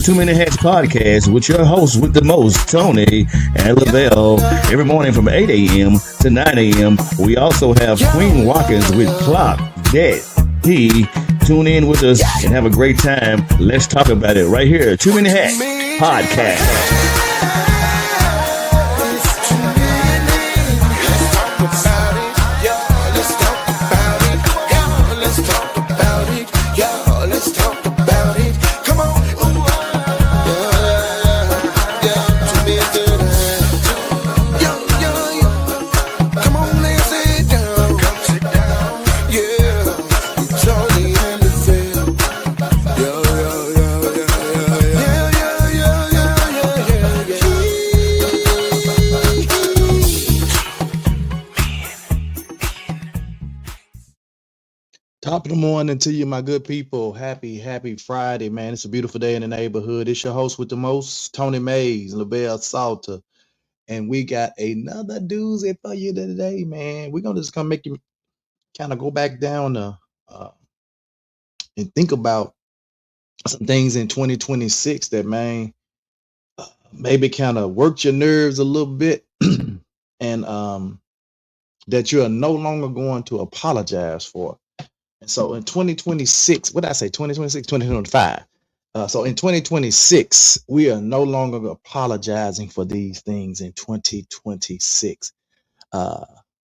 Too Many Hats podcast with your hosts with the most, Tony and Lavelle, every morning from 8 a.m. to 9 a.m. We also have Queen Watkins with Clock Dead. Tune in with us and have a great time. Let's talk about it right here. Too Many Hats podcast. Top of the morning to you, my good people. Happy Friday, man. It's a beautiful day in the neighborhood. It's your host with the most, Tony Mays, LaBelle Salter. And we got another doozy for you today, man. We're going to just come make you kind of go back down and think about some things in 2026 that, man, maybe kind of worked your nerves a little bit and that you are no longer going to apologize for. And so in 2026, what did I say? 2026, 2025. So in 2026, we are no longer apologizing for these things in 2026. Let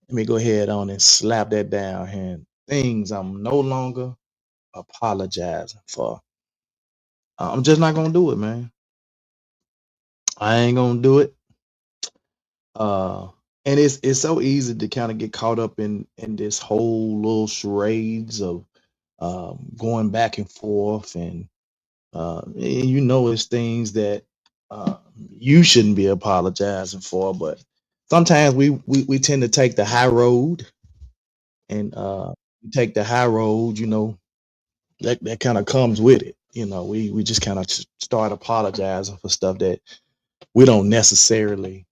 me go ahead on and slap that down here. Things I'm no longer apologizing for. I'm just not gonna do it, man. I ain't gonna do it. And it's so easy to kind of get caught up in this whole little charades of going back and forth, and it's things that you shouldn't be apologizing for, but sometimes we tend to take the high road, and we take the high road, that kind of comes with it. We just kind of start apologizing for stuff that we don't necessarily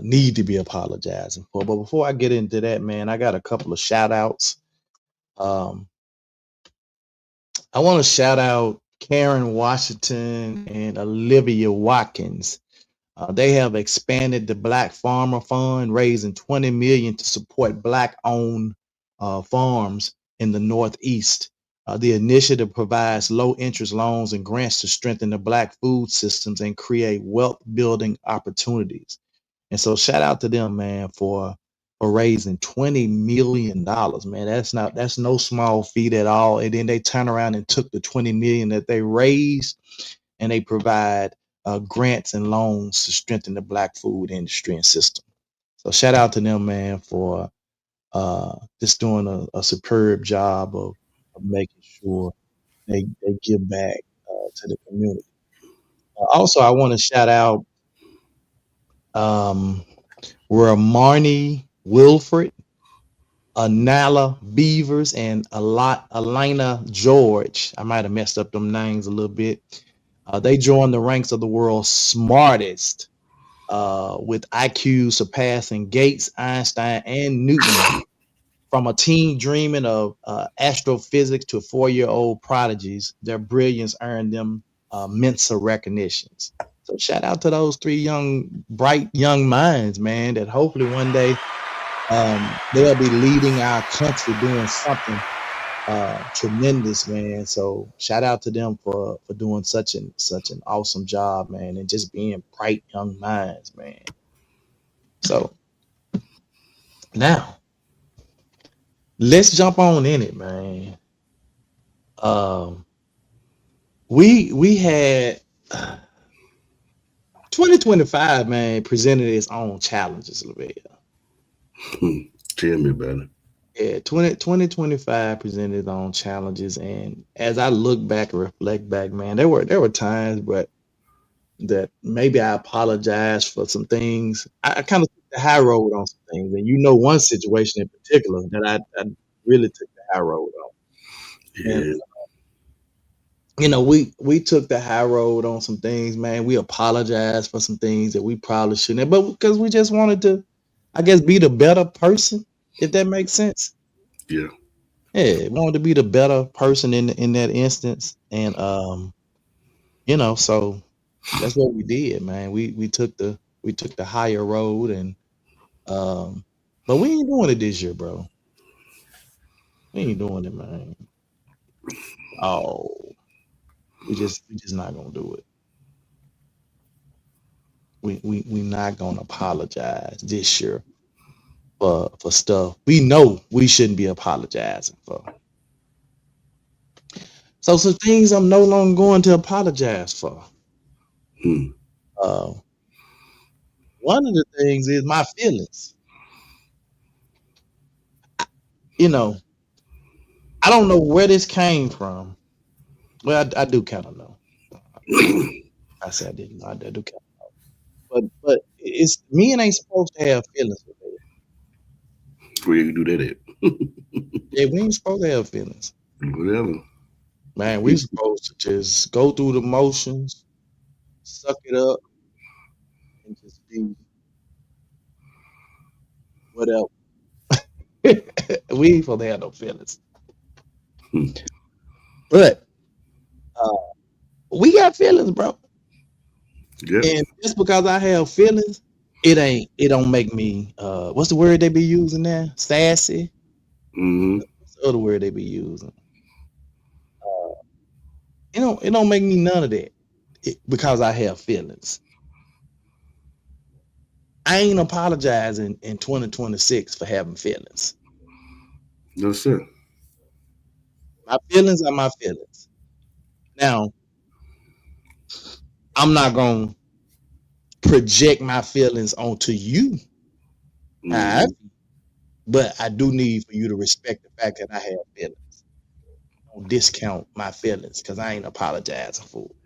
need to be apologizing for. But before I get into that, man, I got a couple of shout outs. Um, I want to shout out Karen Washington and Olivia Watkins. They have expanded the Black Farmer Fund, raising $20 million to support Black-owned farms in the Northeast. The initiative provides low-interest loans and grants to strengthen the Black food systems and create wealth-building opportunities. And so, shout out to them, man, for raising $20 million, man. That's no small feat at all. And then they turn around and took the $20 million that they raised, and they provide grants and loans to strengthen the Black food industry and system. So shout out to them, man, for just doing a superb job of making sure they give back to the community. Also, I want to shout out where Marnie Wilfred, Anala Beavers, and Alina George. I might have messed up them names a little bit. They joined the ranks of the world's smartest, with IQ surpassing Gates, Einstein, and Newton. From a teen dreaming of astrophysics to 4-year-old prodigies, their brilliance earned them Mensa recognitions. So shout out to those three bright young minds, man, that hopefully one day they'll be leading our country doing something tremendous, man. So shout out to them for doing such an awesome job, man, and just being bright young minds, man. So now let's jump on in it, man. We had 2025, man, presented its own challenges, Lavelle. Tell me about it. Yeah, 2025 presented its own challenges, and as I look back and reflect back, man, there were times, but that maybe I apologize for some things. I kind of took the high road on some things, and one situation in particular that I really took the high road on. Yeah. And we took the high road on some things, man. We apologized for some things that we probably shouldn't have, but because we just wanted to, I guess, be the better person, if that makes sense. Yeah. Yeah, wanted to be the better person in that instance, and So that's what we did, man. We took the higher road, and um, but we ain't doing it this year, bro. We ain't doing it, man. Oh, we just not gonna do it. We not gonna apologize this year for stuff we know we shouldn't be apologizing for. So some things I'm no longer going to apologize for. Hmm. Uh, One of the things is my feelings. You know, I don't know where this came from. Well, I do kind of know. I said I didn't know. I do kind of, but it's men ain't supposed to have feelings with it. Where you do that at? Yeah, we ain't supposed to have feelings, Whatever. man. We supposed to just go through the motions, suck it up, and just be whatever. We ain't supposed to have no feelings, Hmm. but uh, we got feelings, bro. Yep. And just because I have feelings, it don't make me what's the word they be using there? Sassy. Mm-hmm. What's the other word they be using? Uh, it don't make me none of that because I have feelings. I ain't apologizing in 2026 for having feelings. No, sir. My feelings are my feelings. Now, I'm not gonna project my feelings onto you, all right? Mm-hmm. But I do need for you to respect the fact that I have feelings. Don't discount my feelings because I ain't apologizing for it.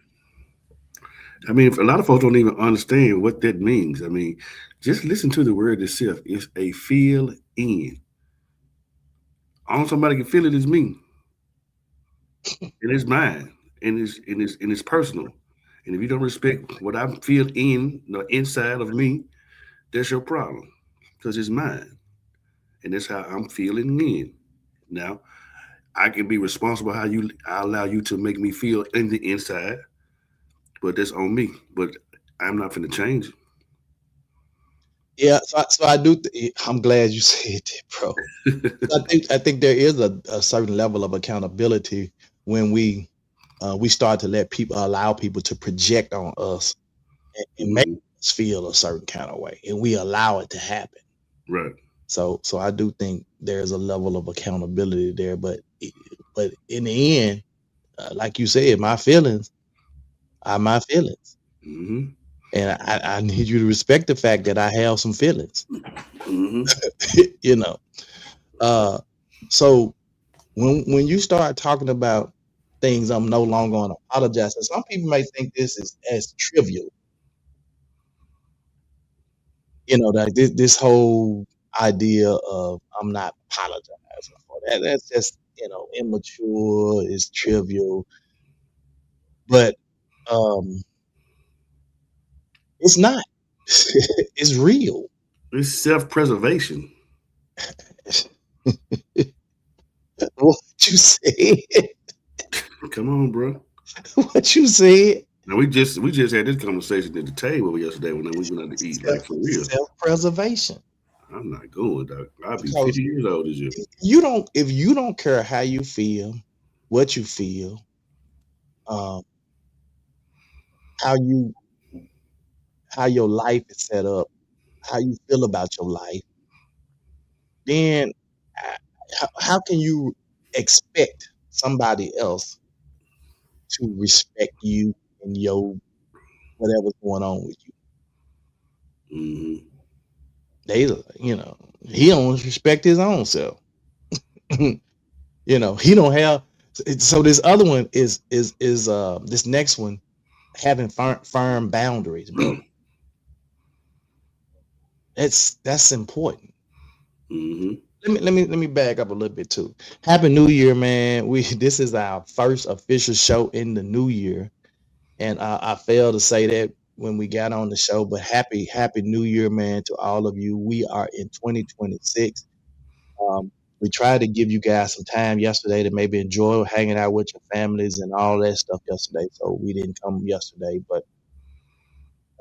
I mean, a lot of folks don't even understand what that means. I mean, just listen to the word itself. It's a feel in. All somebody can feel it is me, and it's mine, and it's personal. And if you don't respect what I feel in the inside of me, that's your problem, because it's mine, and that's how I'm feeling in. Now, I can be responsible how I allow you to make me feel in the inside, but that's on me. But I'm not going to change Yeah, so I do. I'm glad you said that, bro. it. I think there is a certain level of accountability when we start to let people allow people to project on us and make Hmm. us feel a certain kind of way, and we allow it to happen. Right. So I do think there's a level of accountability there, but in the end, like you said, my feelings are my feelings, Hmm. and I need you to respect the fact that I have some feelings. Hmm. you know. Uh, so when you start talking about things I'm no longer going to apologize, and some people may think this is as trivial, like this whole idea of I'm not apologizing for that. That's just immature, it's trivial, but um, it's not. It's real. It's self-preservation. What you said, Come on, bro. what you said, Now we just had this conversation at the table yesterday when we went out to eat. Like for real, self-preservation, I'm not going, dog. I'll be because 50 years old this year. if you don't care how you feel, what you feel, um, how you how your life is set up, how you feel about your life, then uh, how can you expect somebody else to respect you and your whatever's going on with you? Hmm. They, he don't respect his own self. He don't have. So this other one is this next one having firm boundaries, bro. That's important. Hmm. Let me back up a little bit too. Happy New Year, man. We This is our first official show in the new year, and I failed to say that when we got on the show. But happy New Year, man, to all of you. We are in 2026. Um, We tried to give you guys some time yesterday to maybe enjoy hanging out with your families and all that stuff yesterday. So we didn't come yesterday, but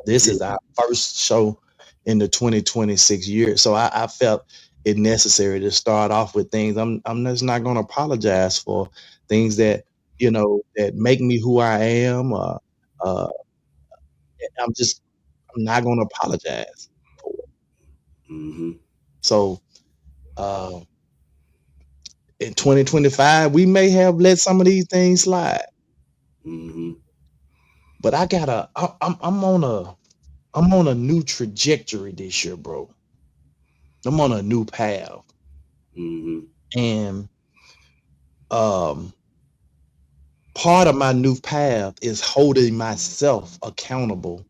this Yeah. is our first show in the 2026 year. So I felt it necessary to start off with things. I'm just not going to apologize for things that that make me who I am. Uh, I'm just I'm not going to apologize for it. Mm-hmm. So uh, in 2025, we may have let some of these things slide, Mm-hmm. but I'm on a new trajectory this year, bro. I'm on a new path, Mm-hmm. and um, part of my new path is holding myself accountable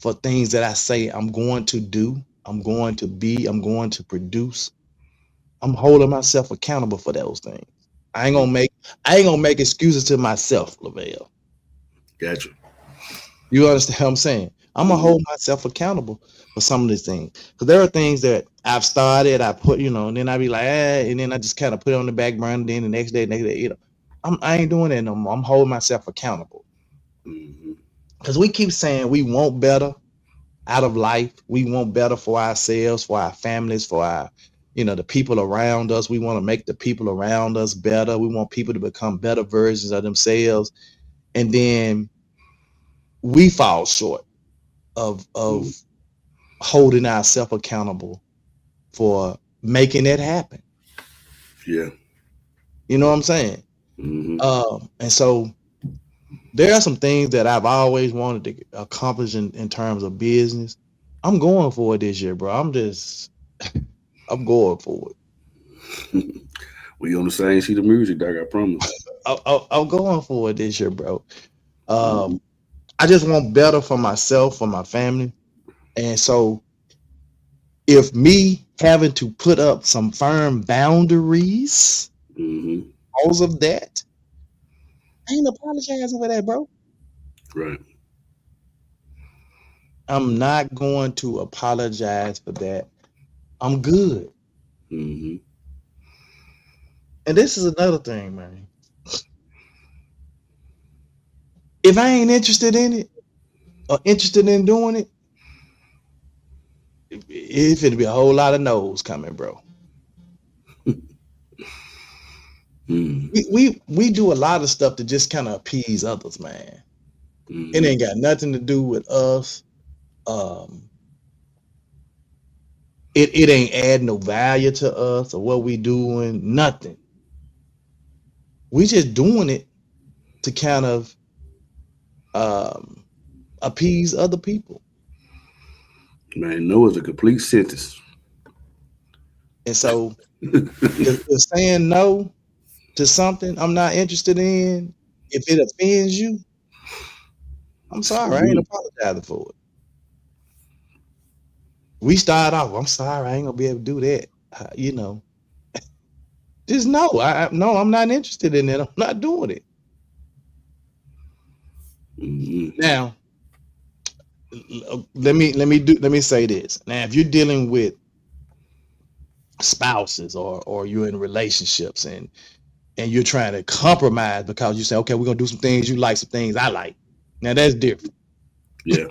for things that I say I'm going to do, I'm going to be, I'm going to produce. I'm holding myself accountable for those things. I ain't gonna make I ain't gonna make excuses to myself, Lavelle. Gotcha. You understand what I'm saying? I'm gonna Mm-hmm. hold myself accountable for some of these things. Because there are things that I've started, I put, and then I be like, and then I just kind of put it on the back burner. Then the next day, I ain't doing that no more. I'm holding myself accountable. Mm-hmm. Because we keep saying we want better out of life. We want better for ourselves, for our families, for our, the people around us. We want to make the people around us better. We want people to become better versions of themselves. And then we fall short of holding ourselves accountable for making it happen. Yeah. You know what I'm saying? Mm-hmm. And so there are some things that I've always wanted to accomplish in terms of business. I'm going for it this year, bro. I'm going for it. We on the same sheet of music, Doc. I promise. I'm going for it this year, bro. Mm-hmm. I just want better for myself, for my family. And so if me having to put up some firm boundaries Mm-hmm. because of that, I ain't apologizing for that, bro. Right. I'm not going to apologize for that. I'm good. Mm-hmm. And this is another thing, man. If I ain't interested in it or interested in doing it, it's gonna be a whole lot of no's coming, bro. Mm-hmm. We do a lot of stuff to just kind of appease others, man. It Mm-hmm. ain't got nothing to do with us. Um, it ain't add no value to us or what we doing. Nothing. We just doing it to kind of um, appease other people. Man, no is a complete sentence. And so if saying no to something I'm not interested in, if it offends you, I'm So sorry. I ain't be. apologizing for it. We start off, I'm sorry, I ain't gonna be able to do that. Just no. No, I'm not interested in it. I'm not doing it. Mm-hmm. Now, let me say this. Now, if you're dealing with spouses or you're in relationships and you're trying to compromise because you say, okay, we're gonna do some things you like, some things I like. Now that's different. Yeah.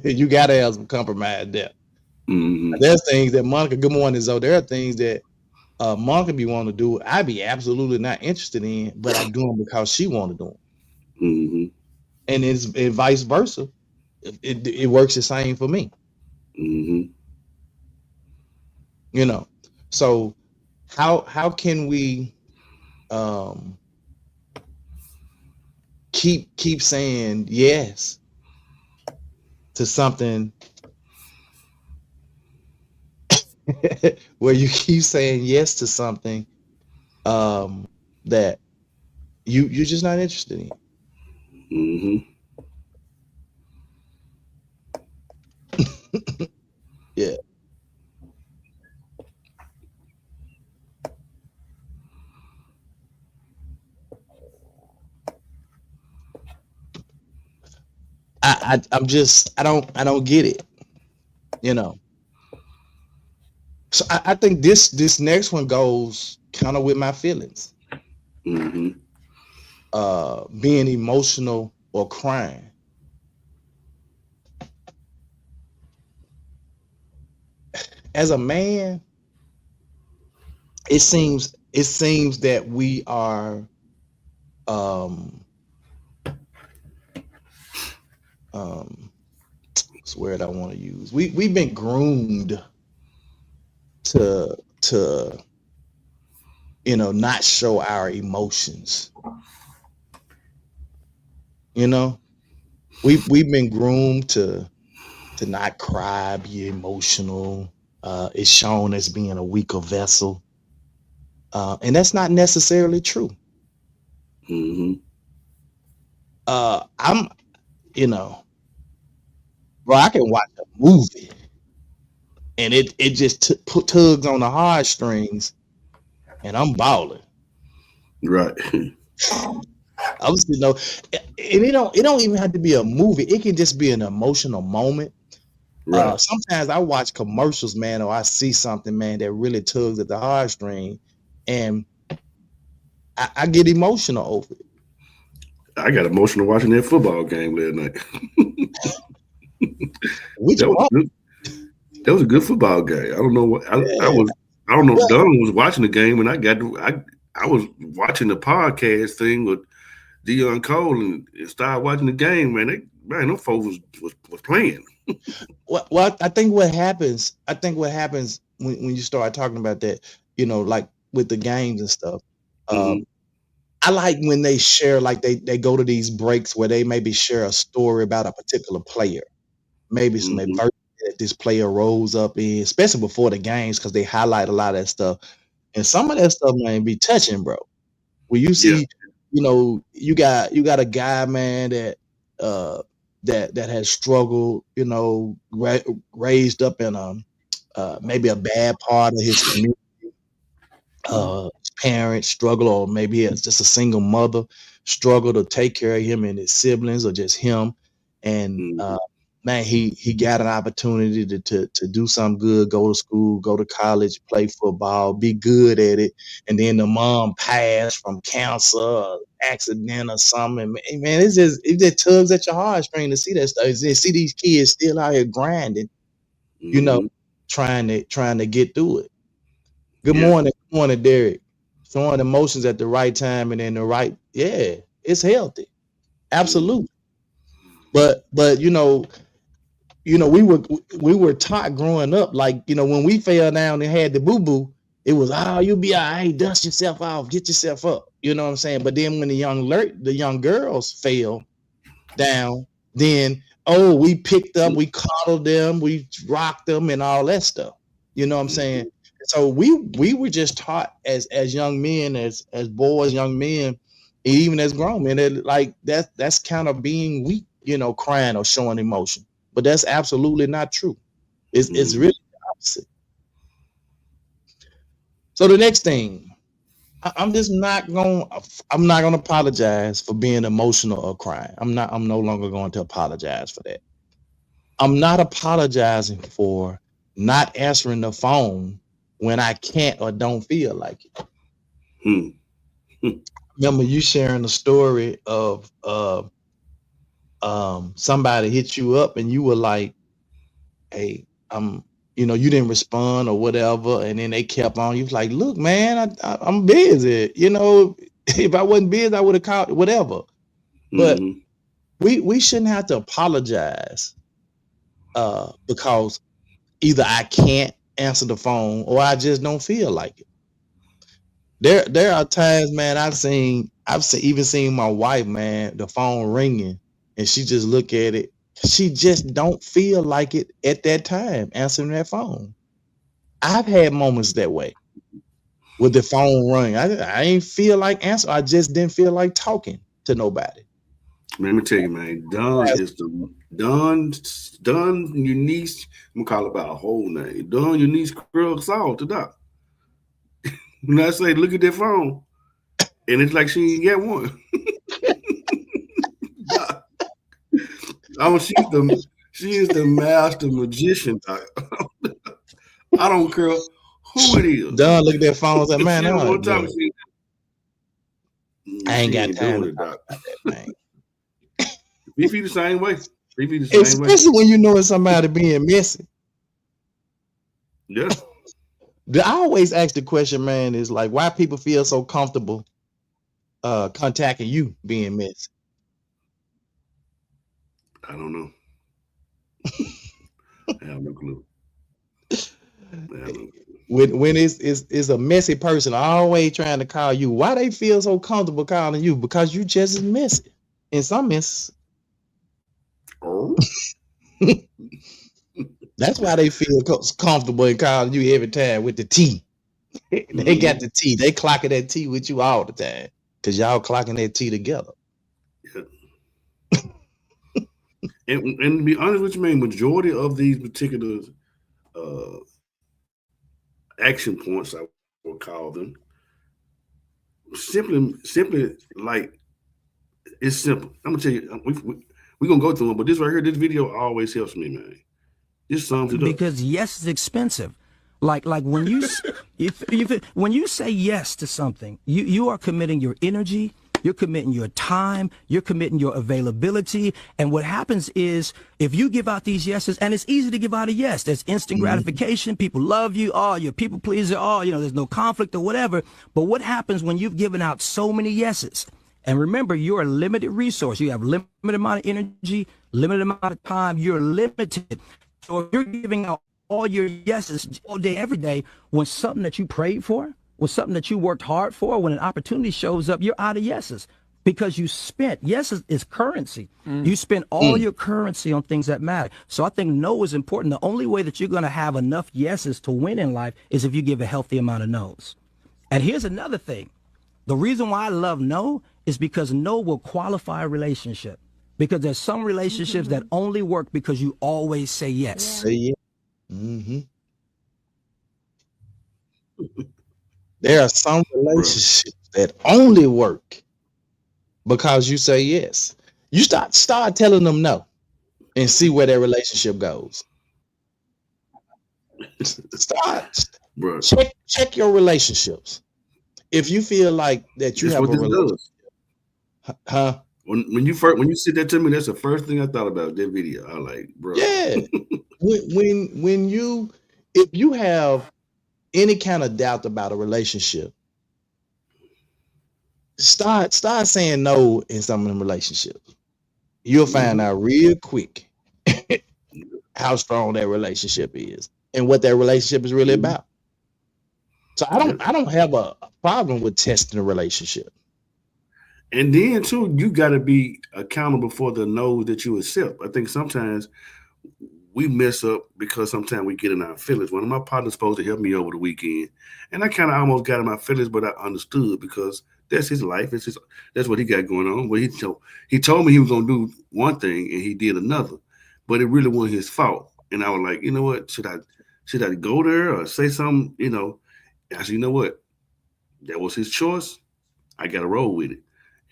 You gotta have some compromise there. Mm-hmm. There's things that Monica, good morning, Zoe. There are things that Monica be wanting to do. I'd be absolutely not interested in, but I do them because she want to do them. Mm-hmm. And vice versa. It works the same for me. Mm-hmm. You know. So how can we um keep saying yes to something where you keep saying yes to something that you're just not interested in. Mm-hmm. Yeah. I'm just I don't get it, you know. So I think this next one goes kind of with my feelings. Mm-hmm. Being emotional or crying. As a man, it seems that we are um what's the word I want to use? We've been groomed to not show our emotions. You know, we've been groomed to not cry, be emotional. It's shown as being a weaker vessel, and that's not necessarily true. Mm-hmm. I'm, you know, bro, I can watch a movie and it just tugs on the heartstrings, and I'm balling. Right. I'm just, and it don't even have to be a movie. It can just be an emotional moment. Right. Sometimes I watch commercials, man, or I see something, man, that really tugs at the heartstring, and I get emotional over it. I got emotional watching that football game last night. Which That was one? good. That was a good football game. I don't know what I Yeah. was. I don't know if Well, Don was watching the game, and I was watching the podcast thing with Dion Cole and started watching the game. Man, those folks was playing. well, I think what happens when you start talking about that, like with the games and stuff. Mm-hmm. Um, I like when they share, like they go to these breaks where they maybe share a story about a particular player, maybe some Mm-hmm. adversity that this player rose up in, especially before the games, because they highlight a lot of that stuff. And some of that stuff, man, be touching, bro. When you Yeah. see, you got a guy, man, that has struggled, raised up in maybe a bad part of his community. His parents struggle, or maybe it's just a single mother struggle to take care of him and his siblings, or just him. And Mm-hmm. man, he got an opportunity to do something good, go to school, go to college, play football, be good at it, and then the mom passed from cancer, or accident, or something. Man, it just tugs at your heartstring to see that stuff. To see these kids still out here grinding, you know, Mm-hmm. trying to get through it. Yeah. Good morning, Derek. Showing emotions at the right time and in the right, yeah, it's healthy, Mm-hmm. absolutely. But we were taught growing up, like, when we fell down and had the boo boo, it was, oh, you'll be all right, dust yourself off, get yourself up. You know what I'm saying? But then when the young girls fell down, then, oh, we picked up, we coddled them, we rocked them, and all that stuff. You know what I'm saying? So we were just taught as young men, as boys, young men, even as grown men, that like that's kind of being weak, crying or showing emotion. But that's absolutely not true. It's Mm-hmm. really the opposite. So the next thing, I'm not gonna apologize for being emotional or crying. I'm no longer going to apologize for that. I'm not apologizing for not answering the phone when I can't or don't feel like it. Mm-hmm. Remember you sharing the story of somebody hit you up and you were like, hey, you didn't respond or whatever, and then they kept on. You was like, look, man, I'm busy. If I wasn't busy, I would have called whatever. But Mm-hmm. we shouldn't have to apologize because either I can't answer the phone or I just don't feel like it. There are times, man, even seen my wife, man, the phone ringing, and she just look at it. She just don't feel like it at that time answering that phone. I've had moments that way with the phone ring. I ain't feel like answering. I just didn't feel like talking to nobody. Let me tell you, man, Don Eunice. I'm gonna call it by a whole name. Don Eunice Krill Salt to doc. When I say look at that phone, and it's like she ain't got one. Doc, oh, she is the master magician, doc. I don't care who it is. Don look at that phone and say, man, I ain't got time to talk about that, man. Fifi the same way. Especially when you know it's somebody being messy. Yeah. I always ask the question, man, is like, why people feel so comfortable contacting you being messy? I don't know. I have no clue. When it's a messy person always trying to call you, why they feel so comfortable calling you? Because you just as messy in some instances. Oh. That's why they feel comfortable in calling you every time with the T. They got the T. They clocking that T with you all the time because y'all clocking that T together. Yeah. and to be honest with you, man, majority of these particular action points, I will call them, simply like, it's simple. I'm gonna tell you, we're gonna go through them, but this right here, this video always helps me, man. This sums it up. Because yes is expensive. Like when you when you say yes to something, you are committing your energy, you're committing your time, you're committing your availability. And what happens is if you give out these yeses, and it's easy to give out a yes, there's instant gratification, people love you, oh, you're a people pleaser, oh, there's no conflict or whatever. But what happens when you've given out so many yeses? And remember, you're a limited resource. You have limited amount of energy, limited amount of time, you're limited. So if you're giving out all your yeses all day, every day, when something that you prayed for, when something that you worked hard for, when an opportunity shows up, you're out of yeses because you spent. Yes is currency. You spend all your currency on things that matter. So I think no is important. The only way that you're going to have enough yeses to win in life is if you give a healthy amount of no's. And here's another thing. The reason why I love no is because no will qualify a relationship. Because there's some relationships that only work because you always say yes. Say yes. Mm-hmm. There are some relationships that only work because you say yes. You start telling them no and see where their relationship goes. Check your relationships. If you feel like that you have a relationship, huh? When you said that to me, that's the first thing I thought about that video. I like, bro. Yeah. If you have any kind of doubt about a relationship, start saying no in some of them relationships. You'll find out real quick how strong that relationship is and what that relationship is really about. So I don't have a problem with testing a relationship. And then too, you got to be accountable for the no that you accept. I think sometimes we mess up because sometimes we get in our feelings. One of my partners supposed to help me over the weekend, and I kind of almost got in my feelings, but I understood because that's his life. That's what he got going on. But he told me he was gonna do one thing and he did another, but it really wasn't his fault. And I was like, you know what? Should I go there or say something? I said, you know what? That was his choice. I got to roll with it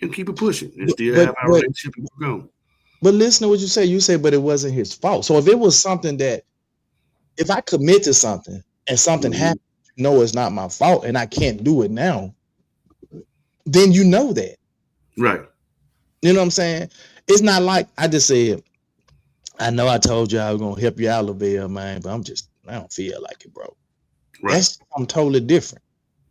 and keep it pushing and still have our relationship going. But listen to what you say. You say, but it wasn't his fault. So if it was something that, if I commit to something and something happens, it's not my fault and I can't do it now, then you know that. Right. You know what I'm saying? It's not like I just said, I know I told you I was going to help you out a little bit, man, but I don't feel like it, bro. Right. That's something totally different.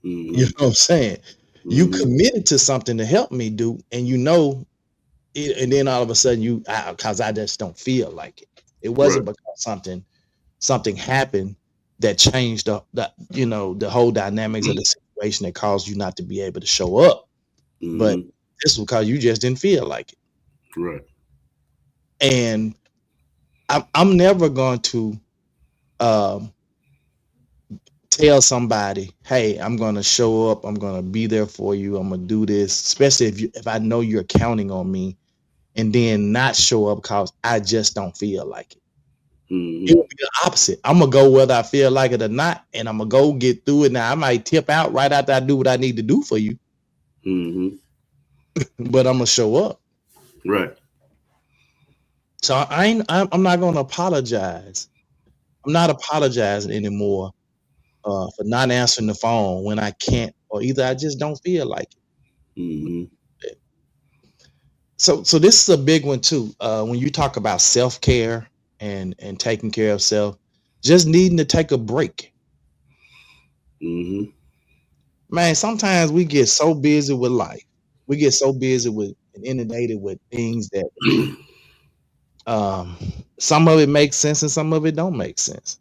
You know what I'm saying? You committed to something to help me do, and and then all of a sudden because I just don't feel like it. It wasn't because something happened that changed the whole dynamics of the situation that caused you not to be able to show up. But this was because you just didn't feel like it. Right. And I'm never going to tell somebody, hey, I'm going to show up. I'm going to be there for you. I'm going to do this, especially if I know you're counting on me, and then not show up because I just don't feel like it. It would be the opposite. I'm going to go whether I feel like it or not, and I'm going to go get through it. Now, I might tip out right after I do what I need to do for you, but I'm going to show up. Right. So I'm not going to apologize. I'm not apologizing anymore for not answering the phone when I can't, or either I just don't feel like it. Mm-hmm. So this is a big one too. When you talk about self-care and taking care of self, just needing to take a break. Mm-hmm. Man, sometimes we get so busy with life. We get so busy with and inundated with things that um some of it makes sense and some of it don't make sense.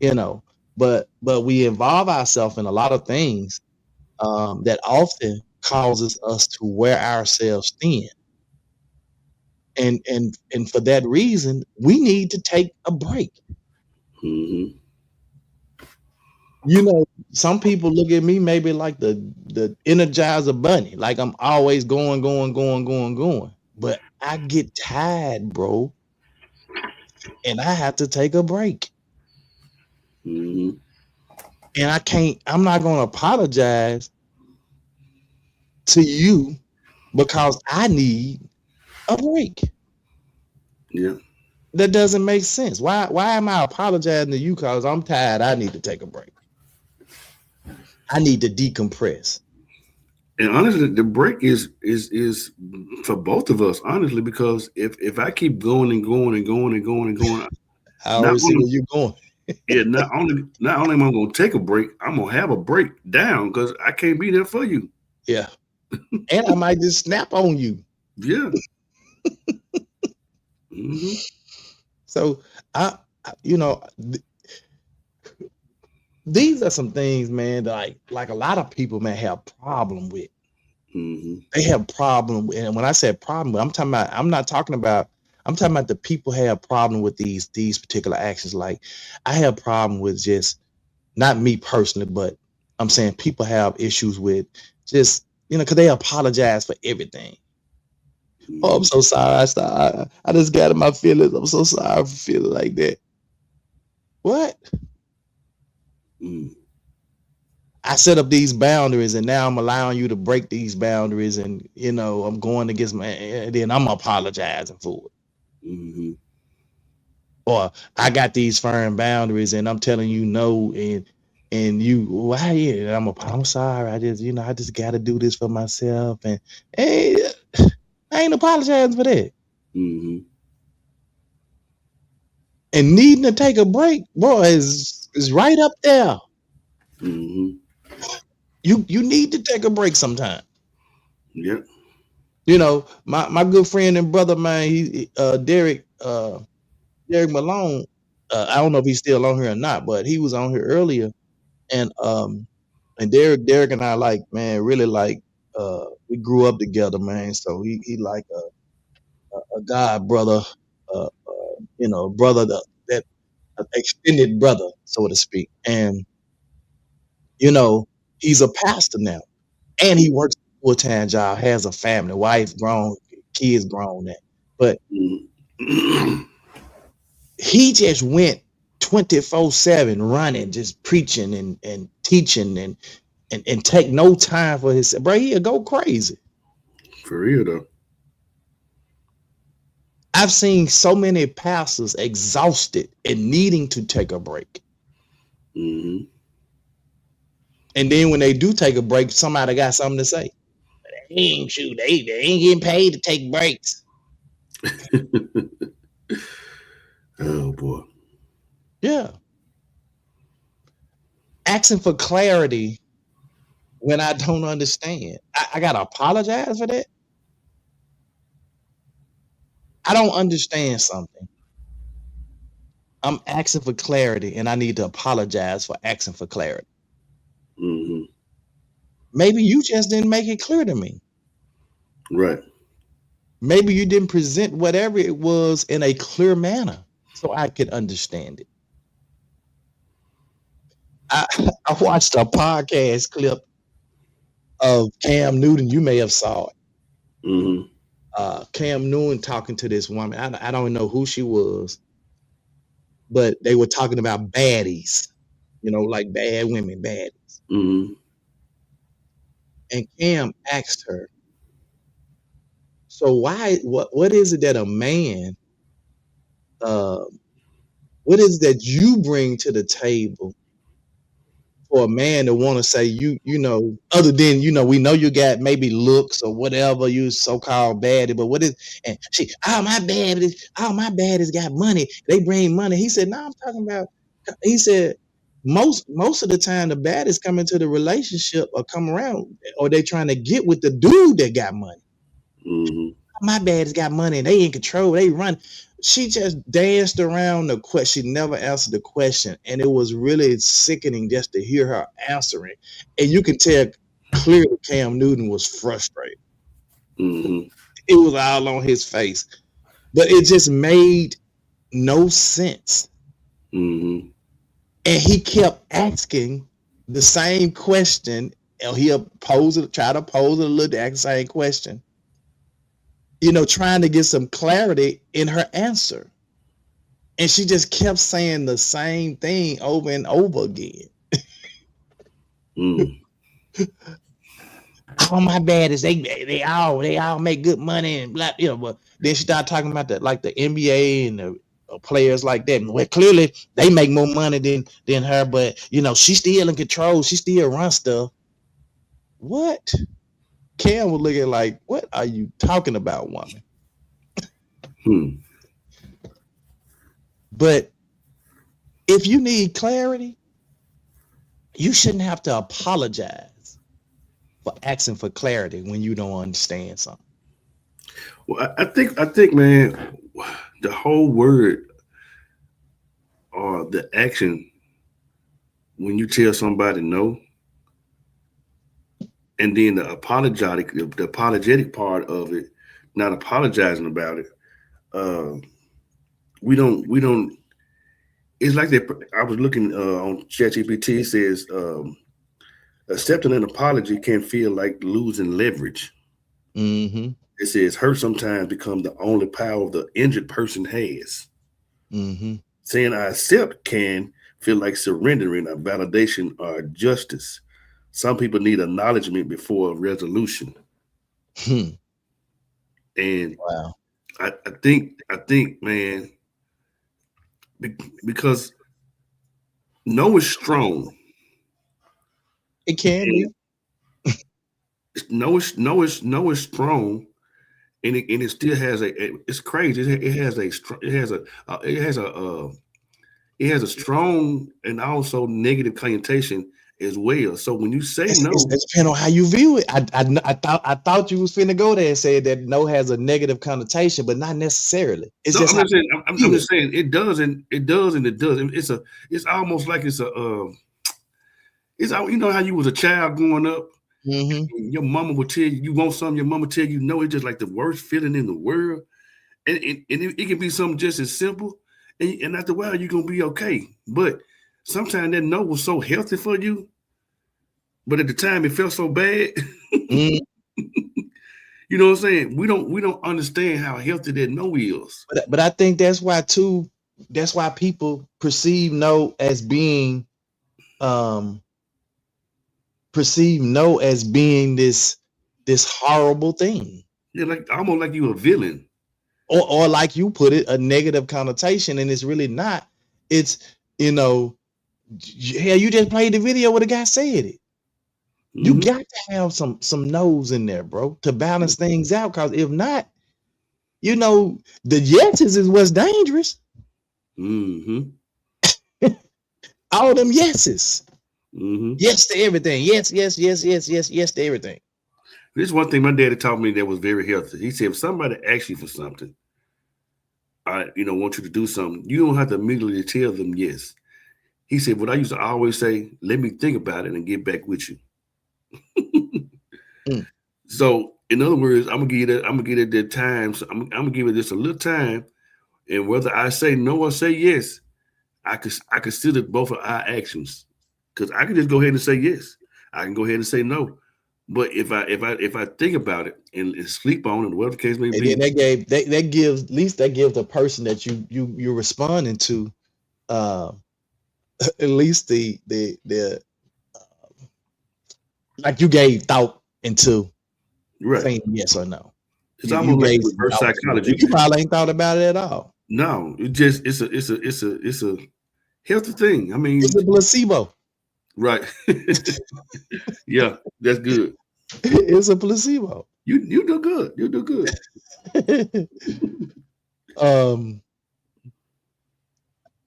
You know, but we involve ourselves in a lot of things that often causes us to wear ourselves thin. And for that reason, we need to take a break. Mm-hmm. You know, some people look at me maybe like the Energizer Bunny, like I'm always going, going, going, going, going. But I get tired, bro, and I have to take a break. Mm-hmm. And I can't. I'm not going to apologize to you because I need a break. Yeah. That doesn't make sense. Why am I apologizing to you because I'm tired? I need to take a break. I need to decompress. And honestly, the break is for both of us, honestly, because if I keep going and going and going and going and going, I not always see where only you're going. yeah, not only am I gonna take a break, I'm gonna have a break down because I can't be there for you. Yeah. And I might just snap on you. Yeah. Mm-hmm. So you know, these are some things, man, that like a lot of people may have problem with. Mm-hmm. They have problem with, and when I say problem, I'm talking about. I'm talking about the people have problem with these particular actions. Like I have problem with just not me personally, but I'm saying people have issues with just because they apologize for everything. Oh, I'm so sorry. I just got in my feelings. I'm so sorry for feeling like that. What? Mm-hmm. I set up these boundaries and now I'm allowing you to break these boundaries and I'm going against my and then I'm apologizing for it. Mm-hmm. Or I got these firm boundaries and I'm telling you no and you why yeah, I'm sorry. I just gotta do this for myself and hey I ain't apologizing for that. Mm-hmm. And needing to take a break, boy, is right up there. Mm-hmm. You need to take a break sometime. Yep. My good friend and brother, man, he Derek Malone. I don't know if he's still on here or not, but he was on here earlier, and Derek and I like, man, really like we grew up together, man. So he like a god brother, brother that extended brother, so to speak. And he's a pastor now, and he works a full-time job, has a family, wife grown, kids grown now. But Mm-hmm. he just went 24/7 running, just preaching and teaching and take no time for his bro. He'll go crazy. For real though. I've seen so many pastors exhausted and needing to take a break. Mm-hmm. And then when they do take a break, somebody got something to say. They ain't getting paid to take breaks. Oh boy. Yeah. Asking for clarity when I don't understand. I gotta apologize for that. I don't understand something. I'm asking for clarity and I need to apologize for asking for clarity. Mm-hmm. Maybe you just didn't make it clear to me. Right. Maybe you didn't present whatever it was in a clear manner so I could understand it. I watched a podcast clip of Cam Newton. You may have saw it. Mm-hmm. Cam Newton talking to this woman. I don't know who she was, but they were talking about baddies, like bad women, baddies. Mm-hmm. And Cam asked her, so what is it that a man, what is it that you bring to the table for a man to want to say you know, other than we know you got maybe looks or whatever, you so-called baddie, but what is and she all my baddies got money. They bring money. He said, no, I'm talking about. He said most of the time the baddies come into the relationship or come around or they trying to get with the dude that got money. Mm-hmm. My baddies got money. They in control. They run. She just danced around the question. She never answered the question. And it was really sickening just to hear her answering. And you can tell clearly Cam Newton was frustrated. Mm-hmm. It was all on his face. But it just made no sense. Mm-hmm. And he kept asking the same question. And he'll try to pose a little the same question. Trying to get some clarity in her answer. And she just kept saying the same thing over and over again. All my baddies, they all make good money and blah, but then she started talking about the NBA and the players like that. Well, clearly they make more money than her, but she's still in control. She still runs stuff. What? Cam was looking like, what are you talking about, woman? But if you need clarity, you shouldn't have to apologize for asking for clarity when you don't understand something. Well, I think, man, the whole word or the action when you tell somebody no, and then the apologetic part of it, not apologizing about it. We don't. It's like that. I was looking on ChatGPT. It says accepting an apology can feel like losing leverage. Mm-hmm. It says hurt sometimes become the only power the injured person has. Mm-hmm. Saying I accept can feel like surrendering a validation or justice. Some people need acknowledgement before a resolution. And wow. I think, man, because no is strong. It can be. No is strong, and it still has it's crazy. It has a strong and also negative connotation as well. So when you say no, it depends on how you view it. I thought you was finna go there and say that no has a negative connotation, but not necessarily. It's no, just I'm just saying it does and it does. It's almost like it's how you was a child growing up. Mm-hmm. Your mama will tell you want something. Your mama tell you no. It's just like the worst feeling in the world, and it can be something just as simple. And after a while, you're gonna be okay. But sometimes that no was so healthy for you, but at the time it felt so bad. Mm-hmm. You know what I'm saying? We don't understand how healthy that no is. But I think that's why too. That's why people perceive no as being this horrible thing. Yeah, like almost like you a villain. Or like you put it, a negative connotation, and it's really not. It's hell, you just played the video where the guy said it. Mm-hmm. You got to have some no's in there, bro, to balance things out. Because if not, the yeses is what's dangerous. Mm-hmm. All them yeses. Mm-hmm. Yes to everything. Yes to everything. This is one thing my daddy taught me that was very healthy. He said, if somebody asks you for something, want you to do something, you don't have to immediately tell them yes. He said, what I used to always say, let me think about it and get back with you. So, in other words, I'm gonna give it that time. So I'm gonna give it just a little time, and whether I say no or say yes, I consider both of our actions, because I can just go ahead and say yes. I can go ahead and say no. But if I think about it and sleep on it, whatever the case may be, that gives the person that you're responding to, at least the like you gave thought into saying yes or no. It's almost like reverse psychology. You probably ain't thought about it at all. No, it's a healthy thing. I mean, it's a placebo. Right. Yeah, that's good. It's a placebo. You do good. You do good.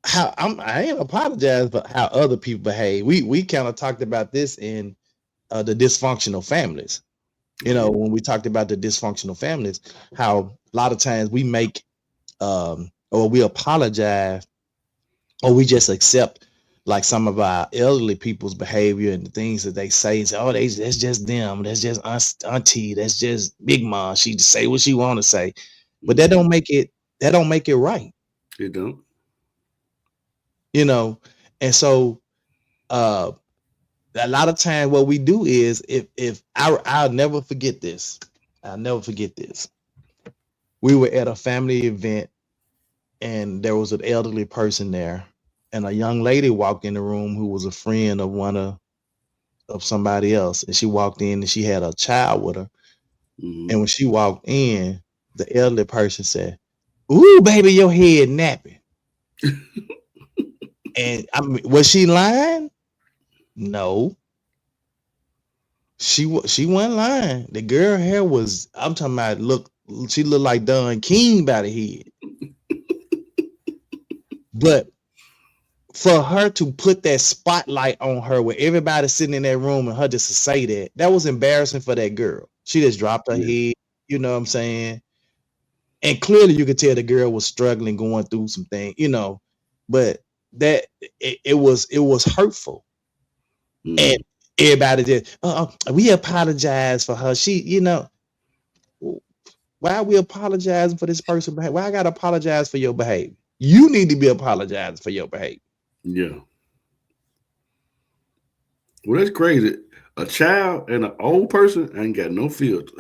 How I ain't apologize for how other people behave. We kind of talked about this in the dysfunctional families. You know, when we talked about the dysfunctional families, how a lot of times we make or we apologize or we just accept like some of our elderly people's behavior and the things that they say and say, oh, that's just them, that's just auntie, that's just big mom. She just say what she want to say, but that don't make it right. It don't. You know, and so a lot of times what we do is if I'll never forget this. I'll never forget this. We were at a family event and there was an elderly person there, and a young lady walked in the room who was a friend of one of somebody else, and she walked in and she had a child with her. Mhm. And when she walked in, the elderly person said, "Ooh, baby, your head napping." And I mean, was she lying? No, she wasn't lying. The girl hair was, I'm talking about, she looked like Don King by the head. But for her to put that spotlight on her where everybody's sitting in that room and her just to say that was embarrassing for that girl. She just dropped her head, you know what I'm saying? And clearly you could tell the girl was struggling, going through some things, you know, but that it was hurtful. And everybody just, we apologize for her. She, you know, why are we apologizing for this person? Why I gotta apologize for your behavior? You need to be apologizing for your behavior. Yeah. Well, that's crazy. A child and an old person ain't got no filter.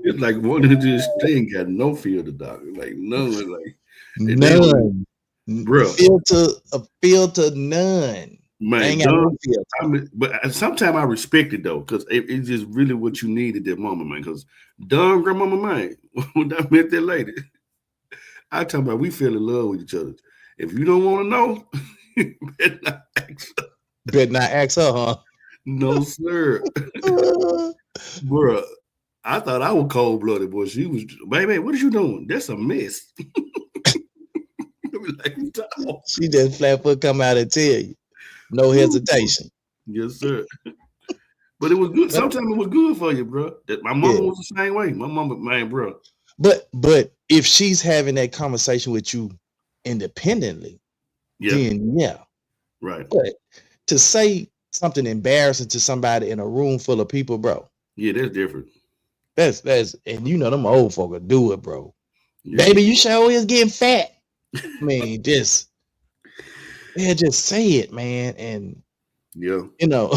It's like one of just they ain't got no filter, dog. Like none. Like none. Bro. A filter, none. Man, ain't got no filter. I mean, but sometimes I respect it though, because it's just really what you need at that moment, man. Because Don grandmama, man, when I met that lady, I talk about we fell in love with each other. If you don't want to know, you better not ask her. Better not ask her, huh? No, sir. Bruh, I thought I was cold blooded, boy. She was, baby, what are you doing? That's a mess. Like, she just flat foot come out and tell you. No hesitation. Yes, sir. But it was good. Sometimes it was good for you, bro. My mama was the same way. My mama, man, bro. But if she's having that conversation with you independently, then right. But to say something embarrassing to somebody in a room full of people, bro. Yeah, that's different. That's and you know them old folk will do it, bro. Yeah. Baby, you sure is getting fat. I mean, just say it, man, and you know.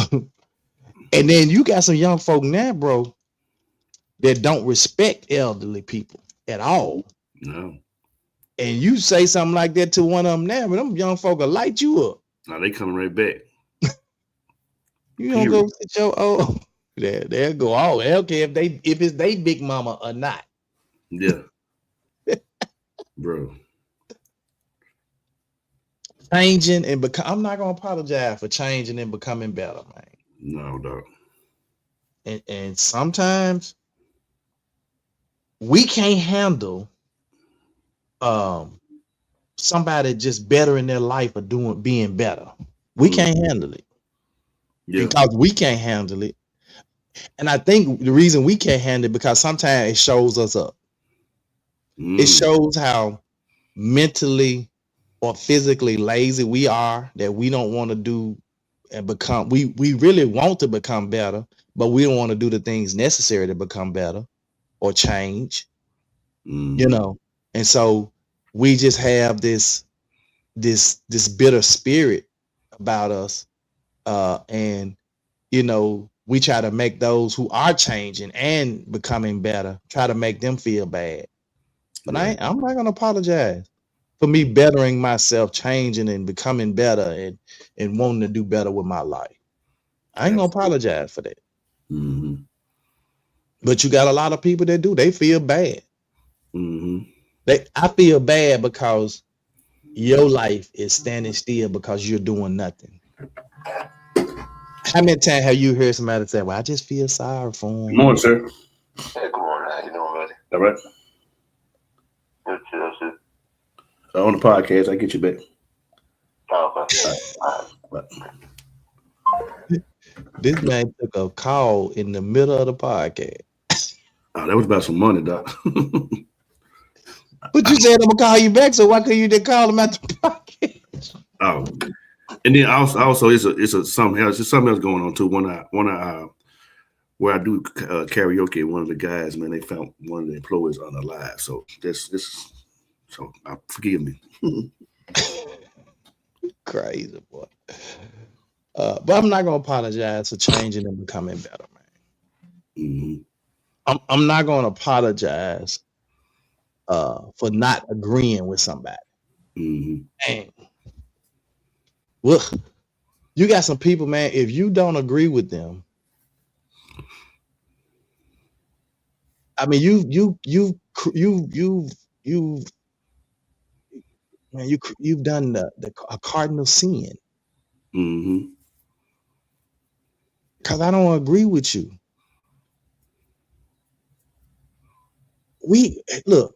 And then you got some young folk now, bro, that don't respect elderly people at all. No. And you say something like that to one of them now, but them young folk will light you up. Now they coming right back. You don't go sit your old. They'll go all. They don't care if it's they big mama or not. Yeah. Bro. Changing and I'm not gonna apologize for changing and becoming better, man. No, dog. And sometimes we can't handle somebody just bettering their life or being better. We can't handle it. Yeah. Because we can't handle it. And I think the reason we can't handle it because sometimes it shows us up. It shows how mentally or physically lazy we are, that we don't want to do and become. We really want to become better, but we don't want to do the things necessary to become better or change. You know, and so we just have this bitter spirit about us, and you know, we try to make those who are changing and becoming better, try to make them feel bad. But I'm not gonna apologize for me bettering myself, changing and becoming better and wanting to do better with my life. I ain't gonna apologize for that. But you got a lot of people that do. They feel bad. I feel bad because your life is standing still because you're doing nothing. How many times have you heard somebody say, "Well, I just feel sorry for him"? Good morning, sir. Hey, good morning. How you doing, buddy? All right. Good, chill, shit. On the podcast, I get you back. Oh, okay. This man took a call in the middle of the podcast. Oh, that was about some money, doc. But you said I'm gonna call you back, so why couldn't you just call him at the podcast? Oh, and then also it's a something else. There's something else going on too. Where I do karaoke, one of the guys, man, they found one of the employees unalive. So so forgive me. Crazy boy. But I'm not gonna apologize for changing and becoming better, man. Mm-hmm. I'm not gonna apologize for not agreeing with somebody. Mm-hmm. And well, you got some people, man. If you don't agree with them, I mean, you've done a cardinal sin. Mm-hmm. Because I don't agree with you. Look,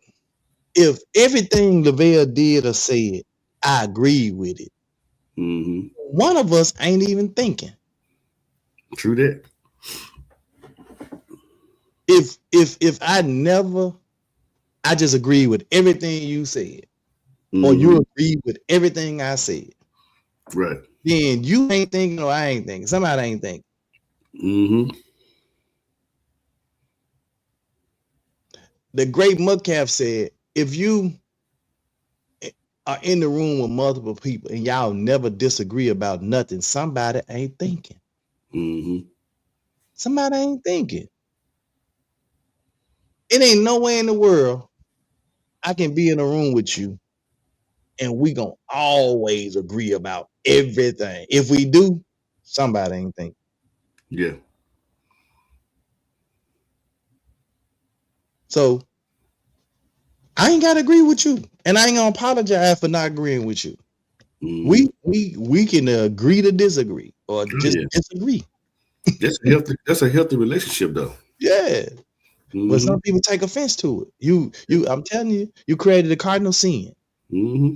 if everything Lavelle did or said, I agree with it. Mm-hmm. One of us ain't even thinking. True that. If I just agree with everything you said, or you agree with everything I said, right? Then you ain't thinking or I ain't thinking. Somebody ain't thinking. Mm-hmm. The great Mudcalf said, if you are in the room with multiple people and y'all never disagree about nothing, somebody ain't thinking. Mm-hmm. Somebody ain't thinking. It ain't nowhere in the world I can be in a room with you and we gonna always agree about everything. If we do, somebody ain't thinking. Yeah. So I ain't gotta agree with you, and I ain't gonna apologize for not agreeing with you. Mm-hmm. We can agree to disagree or just disagree. That's a healthy relationship, though. Yeah. Mm-hmm. But some people take offense to it. You I'm telling you, you created a cardinal sin. Mm-hmm.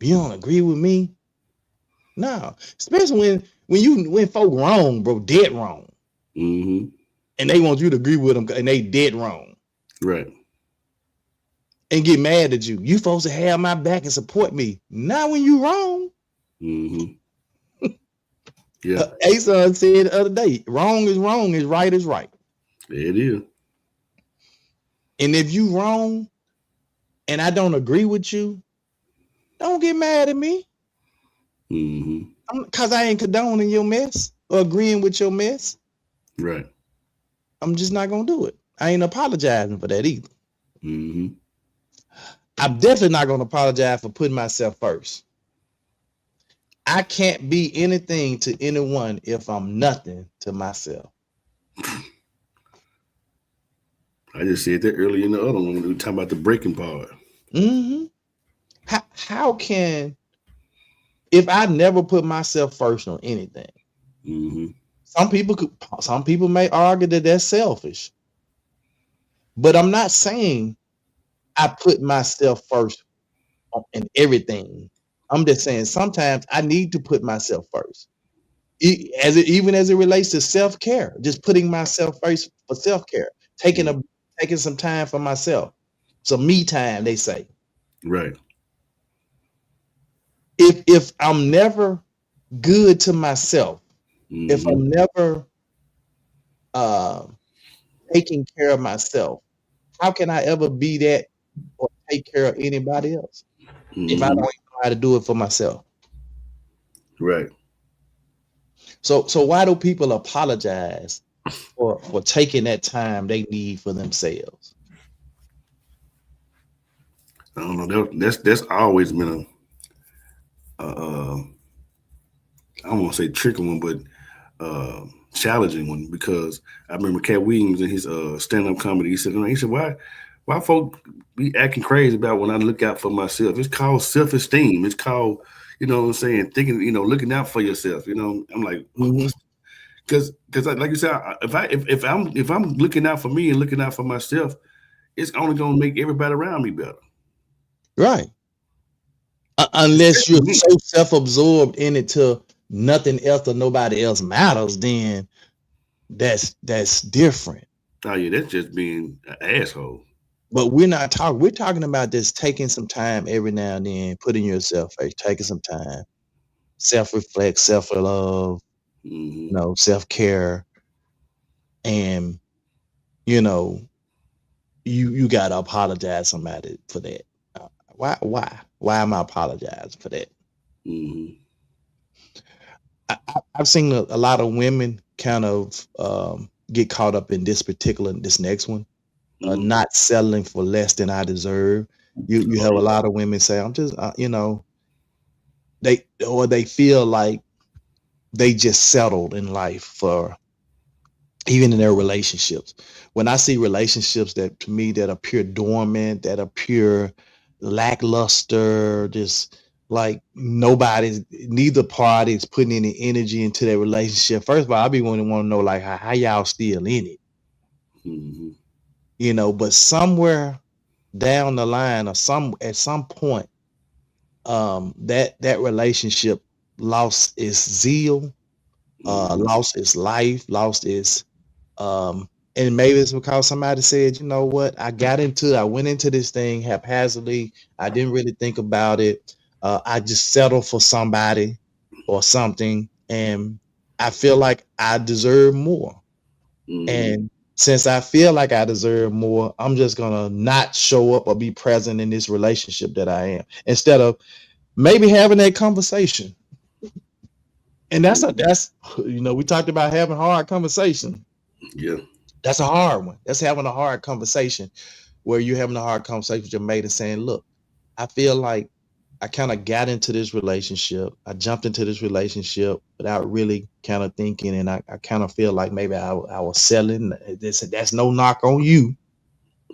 You don't agree with me? No. Especially when folk wrong, bro, dead wrong. Mm-hmm. And they want you to agree with them and they dead wrong. Right. And get mad at you. You supposed to have my back and support me. Not when you wrong. Mm-hmm. Yeah. Ason said the other day, wrong is right is right. It is. And if you wrong and I don't agree with you, don't get mad at me. Mm-hmm. Because I ain't condoning your mess or agreeing with your mess. Right. I'm just not going to do it. I ain't apologizing for that either. Mm-hmm. I'm definitely not going to apologize for putting myself first. I can't be anything to anyone if I'm nothing to myself. I just said that earlier in the other one when we were talking about the breaking part. Mm-hmm. How can, if I never put myself first on anything, mm-hmm. some people may argue that that's selfish. But I'm not saying I put myself first in everything. I'm just saying sometimes I need to put myself first. Even as it relates to self-care, just putting myself first for self-care, taking some time for myself. Some me time, they say. Right. If I'm never good to myself, mm-hmm. if I'm never taking care of myself, how can I ever be that or take care of anybody else if I don't even know how to do it for myself? Right. So why do people apologize for taking that time they need for themselves? I don't know. That's always been I don't want to say tricky one, but challenging one, because I remember Cat Williams in his stand-up comedy. He said, why folk be acting crazy about when I look out for myself? It's called self-esteem. It's called You know what I'm saying? Thinking, looking out for yourself. I'm like, because like you said, if I'm looking out for me and looking out for myself, it's only gonna make everybody around me better. Right. Unless you're so self-absorbed in it till nothing else or nobody else matters, then that's different. Oh yeah, that's just being an asshole. But we're not talking. We're talking about this taking some time every now and then, putting yourself first, taking some time, self-reflect, self-love, self-care, and you gotta apologize to somebody for that. Why am I apologizing for that? I've seen a lot of women kind of get caught up in this next one, not settling for less than I deserve. You have a lot of women say, I'm just, they feel like they just settled in life for, even in their relationships. When I see relationships that to me that are pure dormant, that are pure lackluster, just like neither party is putting any energy into their relationship. First of all, I be want to know like how y'all still in it, but somewhere down the line or at some point, that relationship lost its zeal, lost its life, lost its and maybe it's because somebody said, you know what, I went into this thing haphazardly. I didn't really think about it. I just settled for somebody or something, and I feel like I deserve more. And since I feel like I deserve more, I'm just gonna not show up or be present in this relationship that I am, instead of maybe having that conversation. And that's we talked about having hard conversation. Yeah. That's a hard one. That's having a hard conversation where you're having a hard conversation with your mate and saying, look, I feel like I kind of got into this relationship. I jumped into this relationship without really kind of thinking. And I kind of feel like maybe I was selling. That's no knock on you.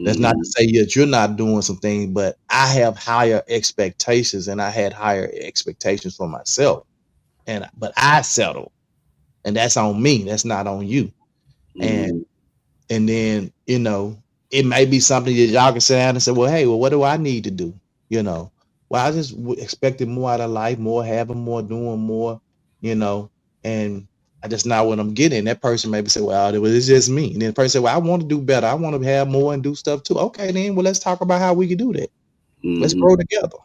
That's not to say that you're not doing some things, but I have higher expectations and I had higher expectations for myself. But I settled, and that's on me. That's not on you. And then, it may be something that y'all can sit down and say, well, hey, what do I need to do? Well, I just expected more out of life, more having more, doing more, and I just not what I'm getting. That person maybe say, well, it's just me. And then the person say, well, I want to do better. I want to have more and do stuff too. Okay, then, well, let's talk about how we can do that. Let's grow together.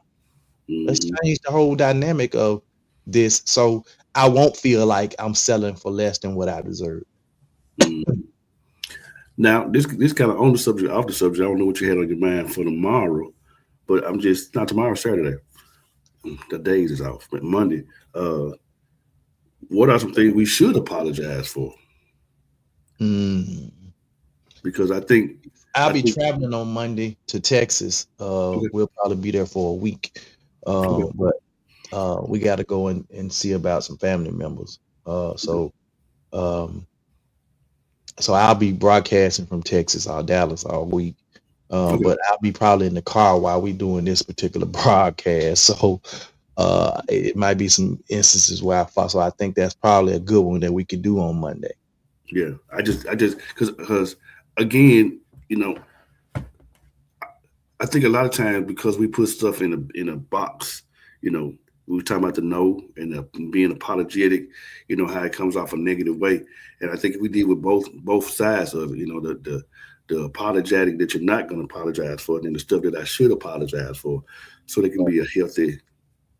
Let's change the whole dynamic of this so I won't feel like I'm selling for less than what I deserve. Now, this kind of off the subject. I don't know what you had on your mind for tomorrow, but I'm just not tomorrow, Saturday. The days is off, but Monday. What are some things we should apologize for? Because I think I'll be traveling on Monday to Texas. We'll probably be there for a week, but we got to go and see about some family members. So I'll be broadcasting from Texas or Dallas all week. But I'll be probably in the car while we doing this particular broadcast. So it might be some instances where I fall. So I think that's probably a good one that we could do on Monday. Yeah, I just because again, I think a lot of times because we put stuff in a box, we were talking about the no and being apologetic, how it comes off a negative way. And I think if we deal with both sides of it, the apologetic that you're not going to apologize for, and then the stuff that I should apologize for, so there can be a healthy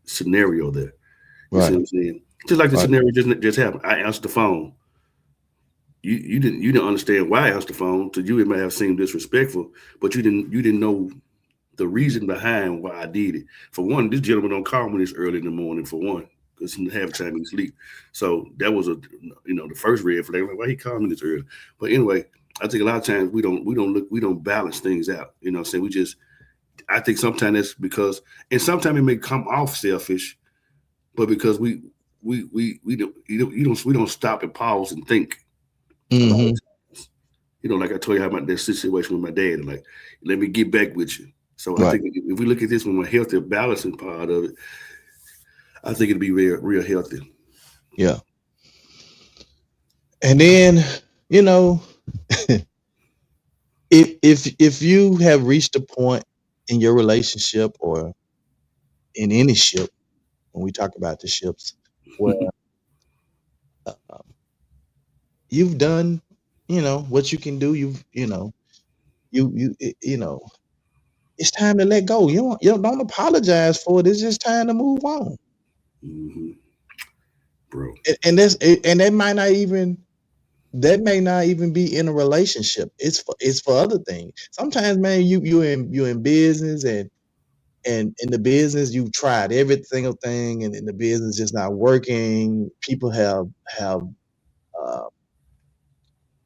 scenario there. You see what I'm saying? Just like the scenario just happened. I answered the phone. You didn't understand why I answered the phone. To you, it may have seemed disrespectful, but you didn't know the reason behind why I did it. For one, this gentleman don't call me this early in the morning. For one, because half the time he sleep. So that was the first red flag. Like, why he called me this early? But anyway, I think a lot of times we don't balance things out. I think sometimes that's because, and sometimes it may come off selfish, but because we don't stop and pause and think. Like I told you about that situation with my dad, and like, let me get back with you. So I think if we look at this from a healthy, balancing part of it, I think it'd be real healthy. Yeah. And then, you know, if you have reached a point in your relationship or in any ship, when we talk about the ships, where um, you've done, what you can do, you know, it's time to let go. Don't apologize for it. It's just time to move on. Mm-hmm. Bro. And that may not even be in a relationship. It's for other things. Sometimes, man, you in business and in the business you've tried every single thing and in the business just not working. People have uh,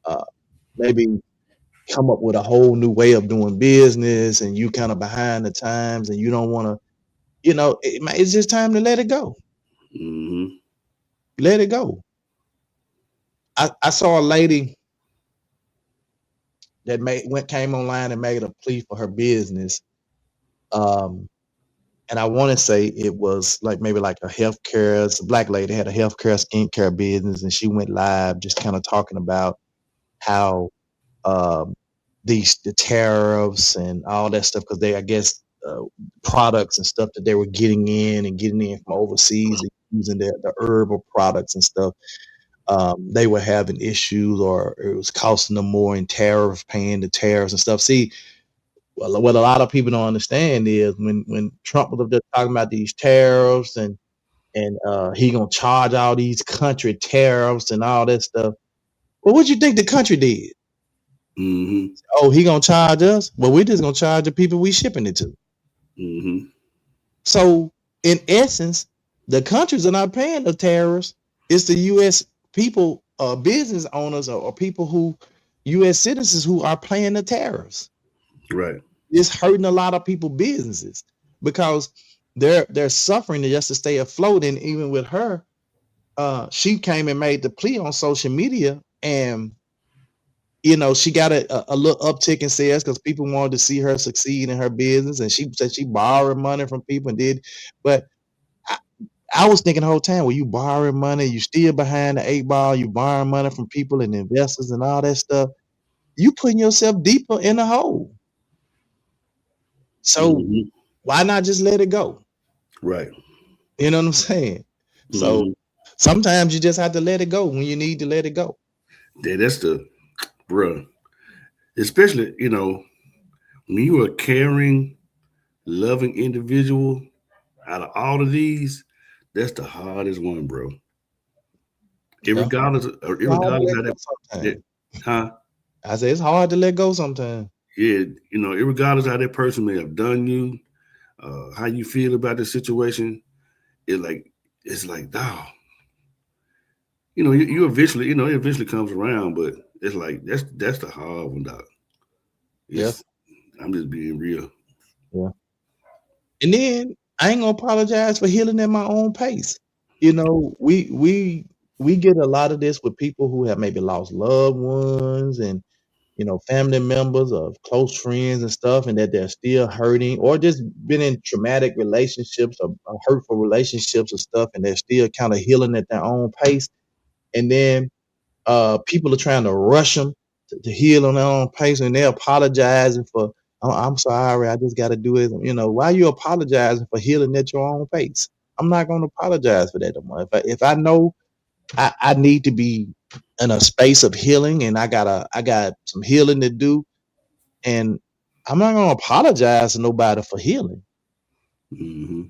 uh, maybe come up with a whole new way of doing business and you kind of behind the times and you don't want to, it's just time to let it go. Mm-hmm. Let it go. I saw a lady that came online and made a plea for her business. And I want to say it was maybe a healthcare. It's a black lady had a healthcare skincare business, and she went live just kind of talking about how um, the tariffs and all that stuff, because I guess products and stuff that they were getting in from overseas and using the herbal products and stuff. They were having issues, or it was costing them more in paying the tariffs and stuff. See, well, what a lot of people don't understand is when Trump was up there talking about these tariffs and he gonna charge all these country tariffs and all that stuff. Well, what you think the country did? Mm-hmm. Oh, he gonna charge us? Well, we're just gonna charge the people we shipping it to. Mm-hmm. So, in essence, the countries are not paying the tariffs. It's the U.S. people, business owners, or people U.S. citizens who are paying the tariffs. Right. It's hurting a lot of people businesses because they're suffering just to stay afloat. And even with her, she came and made the plea on social media, and she got a little uptick in sales because people wanted to see her succeed in her business. And she said she borrowed money from people and did, but I was thinking the whole time, well, you borrowing money, you still behind the 8 ball, you borrowing money from people and investors and all that stuff. You putting yourself deeper in the hole. So Mm-hmm. why not just let it go? Right. You know what I'm saying? So Mm-hmm. sometimes you just have to let it go when you need to let it go. That's the bro. Especially, when you are a caring, loving individual, out of all of these, that's the hardest one, bro. Yeah. Irregardless It's hard to let how go sometimes. huh? I say it's hard to let go sometimes. Yeah, irregardless how that person may have done you, how you feel about the situation, it's like, dog. You eventually, it eventually comes around, but it's like that's the hard one, dog. Yeah. I'm just being real. Yeah. And then I ain't gonna apologize for healing at my own pace. We get a lot of this with people who have maybe lost loved ones and family members of close friends and stuff, and that they're still hurting or just been in traumatic relationships or hurtful relationships and stuff, and they're still kind of healing at their own pace. And then people are trying to rush them to heal on their own pace, and they're apologizing for, oh, I'm sorry, I just got to do it. Why are you apologizing for healing at your own pace? I'm not going to apologize for that no more. If I know I need to be in a space of healing, and I got some healing to do, and I'm not gonna apologize to nobody for healing, Mm-hmm.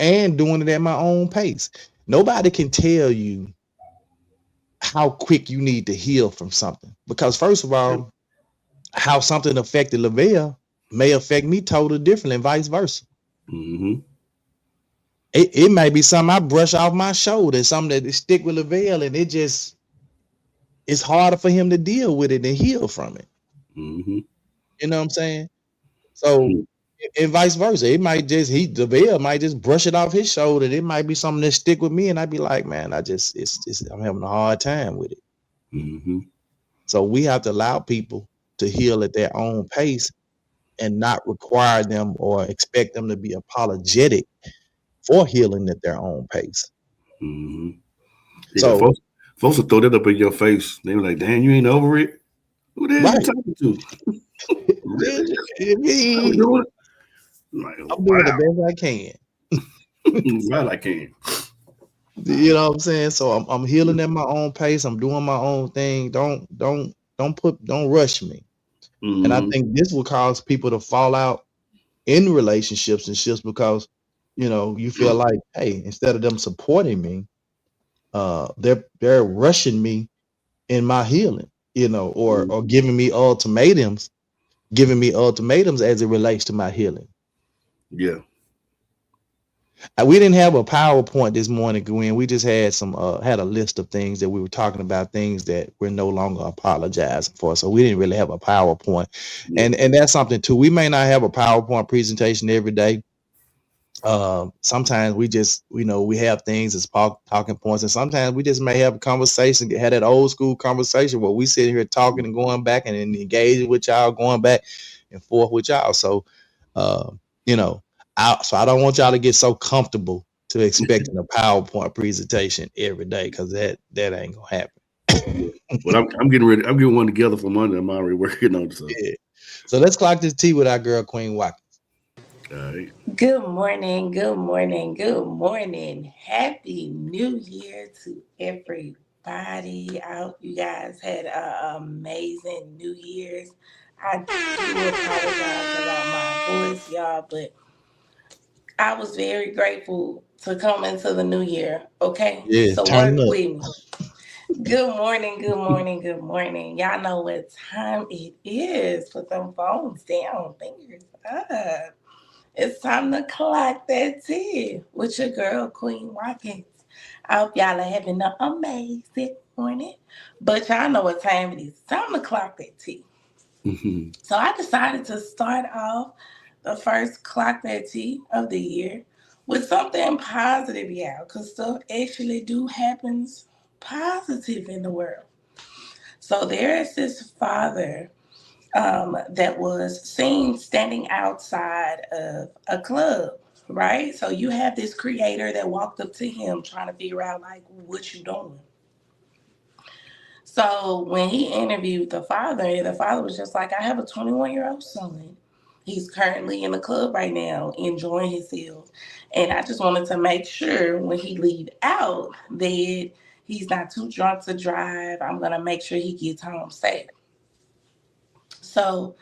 and doing it at my own pace. Nobody can tell you how quick you need to heal from something, because first of all, how something affected Lavelle may affect me totally differently, and vice versa. Mm-hmm. It may be something I brush off my shoulder, something that stick with Lavelle, and it's harder for him to deal with it and heal from it. Mm-hmm. You know what I'm saying? So, and vice versa. It might just the veil might just brush it off his shoulder. It might be something that stick with me, and I'd be like, man, I'm having a hard time with it. Mm-hmm. So we have to allow people to heal at their own pace and not require them or expect them to be apologetic for healing at their own pace. Mm-hmm. So folks will throw that up in your face. They were like, "Damn, you ain't over it." Who the hell you right, talking to? Really? I'm I'm doing it. Like, doing the wow, best I can. right, I can. You know what I'm saying? So I'm healing at my own pace. I'm doing my own thing. Don't rush me. And I Mm-hmm. think this will cause people to fall out in relationships and shifts because you feel like, hey, instead of them supporting me, they're rushing me in my healing, or giving me ultimatums as it relates to my healing. Yeah. We didn't have a PowerPoint this morning, Gwen. We just had had a list of things that we were talking about, things that we're no longer apologizing for. So we didn't really have a PowerPoint, Yeah. and that's something too. We may not have a PowerPoint presentation every day. Sometimes we have things as talking points, and sometimes we just may have a conversation, had that old school conversation where we sit here talking and going back and engaging with y'all, going back and forth with y'all. So, you know, I don't want y'all to get so comfortable to expecting a PowerPoint presentation every day, because that ain't gonna happen. Yeah. Well, I'm getting ready. I'm getting one together for Monday. I'm already working on it. So. Yeah. So let's clock this tea with our girl Queen Watkins. All right. Good morning, good morning, good morning. Happy New Year to everybody. I hope you guys had an amazing New Year's. I do apologize about my voice, y'all, but I was very grateful to come into the new year. Okay, Yeah, so turn work up. with me. Good morning, good morning, good morning. Y'all know what time it is. Put them phones down, fingers up. It's time to clock that tea with your girl, Queen Watkins. I hope y'all are having an amazing morning. But y'all know what time it is. It's time to clock that tea. Mm-hmm. So I decided to start off the first clock that tea of the year with something positive, yeah, because stuff actually do happens positive in the world. So there is this father that was seen standing outside of a club, right? So you have this creator that walked up to him trying to figure out like what you doing. So when he interviewed the father was just like, I have a 21-year-old son. He's currently in the club right now, enjoying himself. And I just wanted to make sure when he leave out that he's not too drunk to drive. I'm gonna make sure he gets home safe. So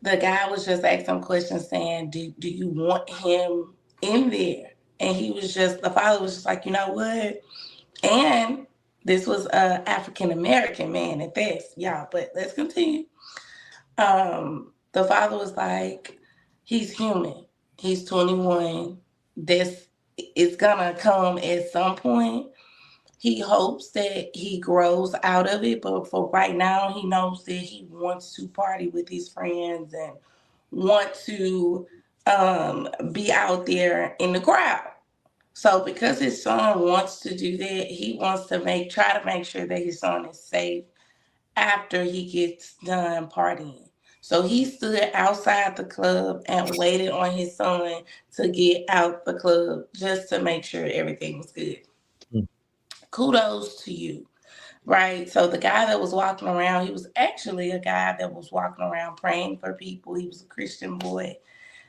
the guy was just asking questions saying, do you want him in there? And the father was just like, you know what? And this was a African American man at best, y'all, but let's continue. The father was like, he's human. He's 21. This is gonna come at some point. He hopes that he grows out of it, but for right now, he knows that he wants to party with his friends and want to be out there in the crowd. So because his son wants to do that, he wants to try to make sure that his son is safe after he gets done partying. So he stood outside the club and waited on his son to get out the club just to make sure everything was good. Mm. Kudos to you, right? So the guy that was walking around, he was actually a guy that was walking around praying for people. He was a Christian boy,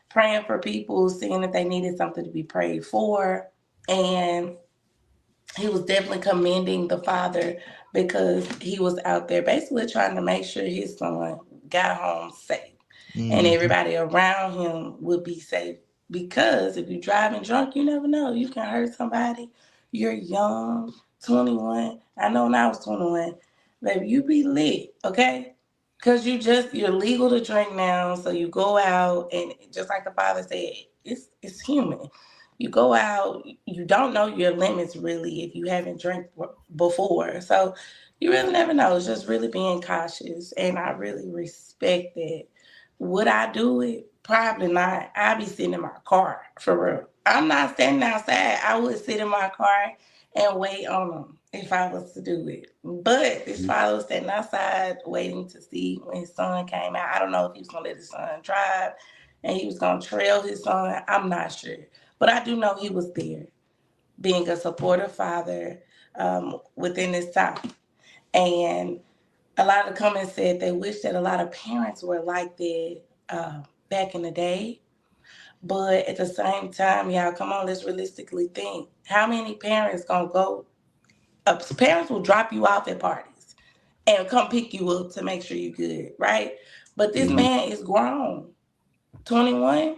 praying for people, seeing that they needed something to be prayed for. And he was definitely commending the father because he was out there basically trying to make sure his son got home safe and Mhm. everybody around him would be safe. Because if you're driving drunk, you never know. You can hurt somebody. You're young, 21. I know when I was 21, baby, you be lit, okay? Because you're legal to drink now. So you go out and just like the father said, it's human. You go out, you don't know your limits really if you haven't drank before. So you really never know. It's just really being cautious. And I really respect that. Would I do it? Probably not. I'd be sitting in my car for real. I'm not standing outside. I would sit in my car and wait on them if I was to do it. But this father was standing outside waiting to see when his son came out. I don't know if he was gonna let his son drive. and he was going to trail his son. I'm not sure. But I do know he was there, being a supportive father within this time. And a lot of the comments said they wish that a lot of parents were like that back in the day. But at the same time, y'all, come on, let's realistically think. How many parents gonna go? Parents will drop you off at parties and come pick you up to make sure you're good, right? But this man is grown, 21.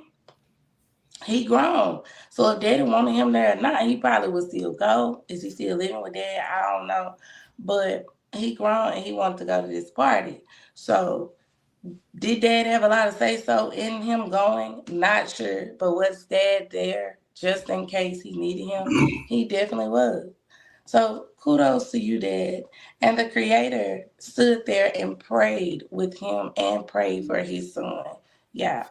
He grown. So if daddy wanted him there or not, he probably would still go. Is he still living with dad? I don't know. But he grown and he wanted to go to this party. So did dad have a lot of say so in him going? Not sure. But was dad there just in case he needed him? He definitely was. So kudos to you, Dad. And the creator stood there and prayed with him and prayed for his son. Yeah.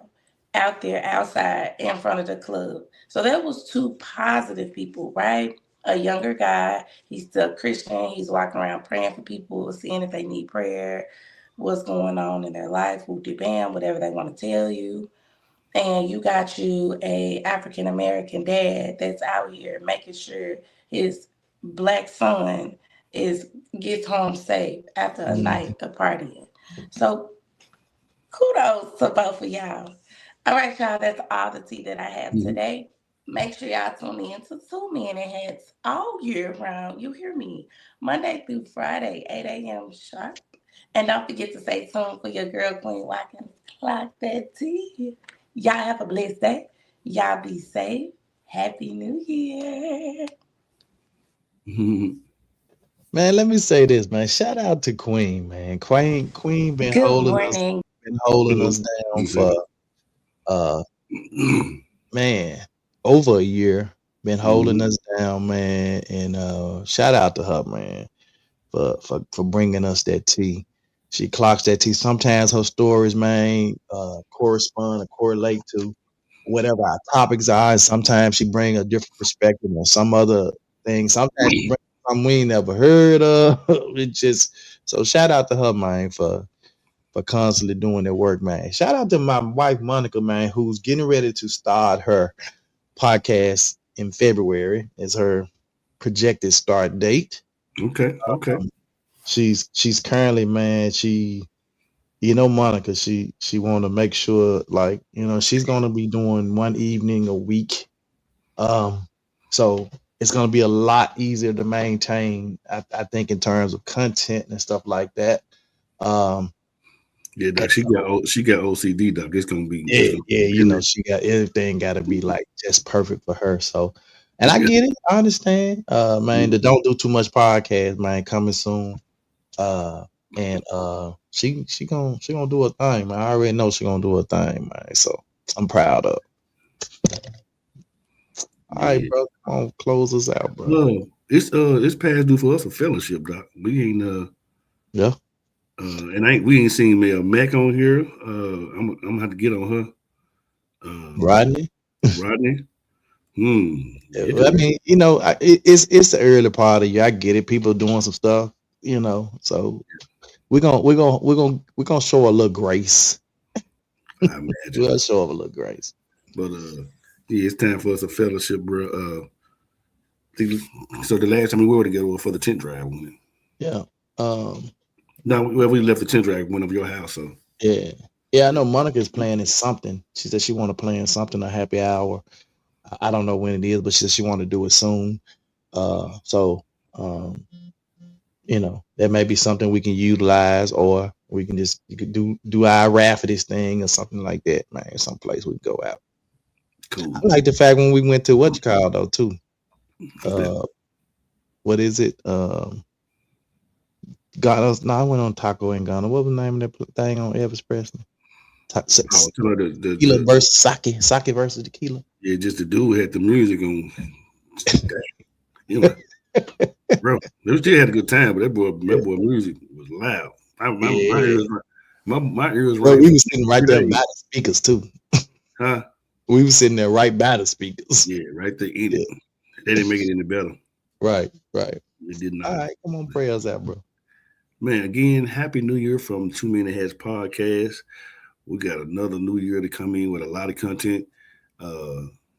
Out there, outside, in front of the club. So that was two positive people, right? A younger guy, he's still Christian. He's walking around praying for people, seeing if they need prayer, what's going on in their life, whoop bam, whatever they want to tell you. And you got you a African American dad that's out here making sure his black son gets home safe after a night of partying. So kudos to both of y'all. All right, y'all, that's all the tea that I have today. Make sure y'all tune in to 2 Minute Hats all year round. You hear me? Monday through Friday, 8 a.m. sharp. And don't forget to stay tuned for your girl, Queen Watkins. Clock that tea. Y'all have a blessed day. Y'all be safe. Happy New Year. Man, let me say this, man. Shout out to Queen, man. Queen been Good holding us down for man, over a year. Been holding us down, man. And shout out to her, man, for bringing us that tea. She clocks that tea. Sometimes her stories, man, correspond or correlate to whatever our topics are. And sometimes she bring a different perspective on some other things. Sometimes she bring something we ain't never heard of. It just so shout out to her, man, for constantly doing their work, man. Shout out to my wife Monica, man, who's getting ready to start her podcast in February. Is her projected start date. Okay. She's currently, man, Monica, she want to make sure, like, she's going to be doing one evening a week. So it's going to be a lot easier to maintain, I think, in terms of content and stuff like that. Yeah, Doc, she got OCD, Doc. It's gonna be she got everything got to be like just perfect for her. So, and I get it, I understand, man. Don't do too much podcast, man. Coming soon, and she gonna do her thing, man. I already know she gonna do her thing, man. So I'm proud of. All right, bro, come on, close us out, bro. No, it's past due for us a fellowship, Doc. We ain't yeah. And we ain't seen Mel Mac on here. I'm gonna have to get on her. Rodney. Yeah, I mean, it's the early part of you. I get it. People doing some stuff, So we're gonna show a little grace. I imagine we'll show a little grace. But yeah, it's time for us a fellowship, bro. So the last time we were together was for the tent drive, wasn't it? Yeah. No, we left the tent drive, went over your house. So yeah, I know Monica's planning something. She said she want to plan something, a happy hour. I don't know when it is, but she said she want to do it soon. So that may be something we can utilize, or we can you could do our Rafferty's thing or something like that, man. Someplace we can go out. Cool. I like the fact when we went to what you call though too. What is it? I went on Taco in Ghana. What was the name of that thing on Elvis Presley? Tequila versus sake versus tequila. Yeah, just the dude had the music on. Bro, they still had a good time, but that boy music was loud. My ears right. We were sitting right there by the speakers too. Huh? We were sitting there right by the speakers. Yeah, right there in it. They didn't make it any better. Right. They did not. All right, come on, pray us out, bro. Man, again, Happy New Year from 2 Minute Hats Podcast. We got another new year to come in with a lot of content.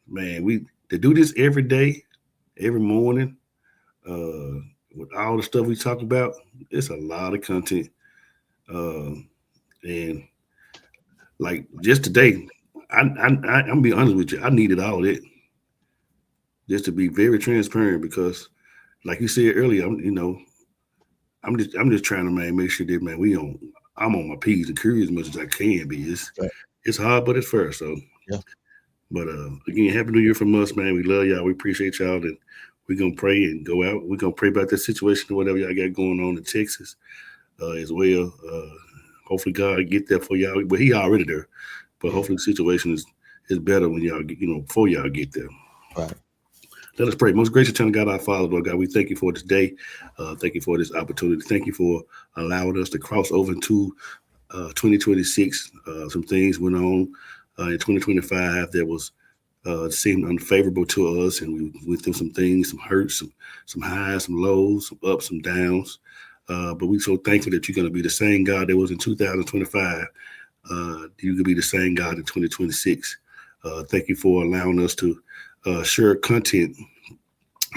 Man, we to do this every day, every morning, with all the stuff we talk about, it's a lot of content. And like just today, I'm gonna be honest with you, I needed all that just to be very transparent because, like you said earlier, I'm just trying to make sure that I'm on my P's and Q's as much as I can be. It's hard, but it's fair. So yeah. But again, Happy New Year from us, man. We love y'all. We appreciate y'all, and we're gonna pray and go out. We're gonna pray about that situation or whatever y'all got going on in Texas as well. Hopefully God get there for y'all. But he already there. But hopefully the situation is better when y'all get, before y'all get there. Right. Let us pray. Most gracious Eternal God, our Father, Lord God, we thank you for this day. Thank you for this opportunity. Thank you for allowing us to cross over into 2026. Some things went on in 2025 that was seemed unfavorable to us, and we went through some things, some hurts, some highs, some lows, some ups, some downs. But we're so thankful that you're going to be the same God that was in 2025. You could be the same God in 2026. Thank you for allowing us to share content,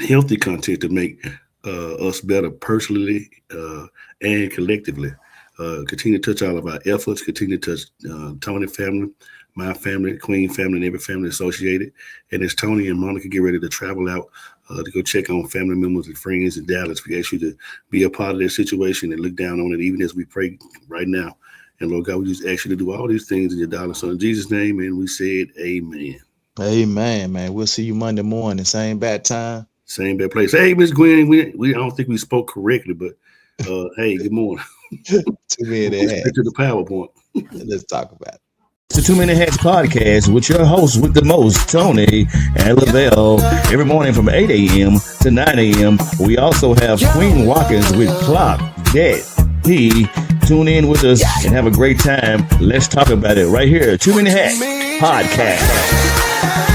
healthy content to make us better personally and collectively. Continue to touch all of our efforts. Continue to touch Tony family, my family, Queen family, and every family associated. And as Tony and Monica get ready to travel out to go check on family members and friends in Dallas, we ask you to be a part of their situation and look down on it, even as we pray right now. And Lord God, we just ask you to do all these things in your darling Son, in Jesus' name. And we said, Amen. Amen, man. We'll see you Monday morning, same bad time, same bad place. Hey, Miss Gwen, we I don't think we spoke correctly, but hey, good morning. 2 Minute Hats. To the PowerPoint. Let's talk about it. It's the 2 Minute Hats podcast with your host with the most, Tony and Lavelle, every morning from 8 a.m. to 9 a.m. We also have Queen Watkins with Clock Dead P. Tune in with us and have a great time. Let's talk about it right here. 2 Minute Hats podcast.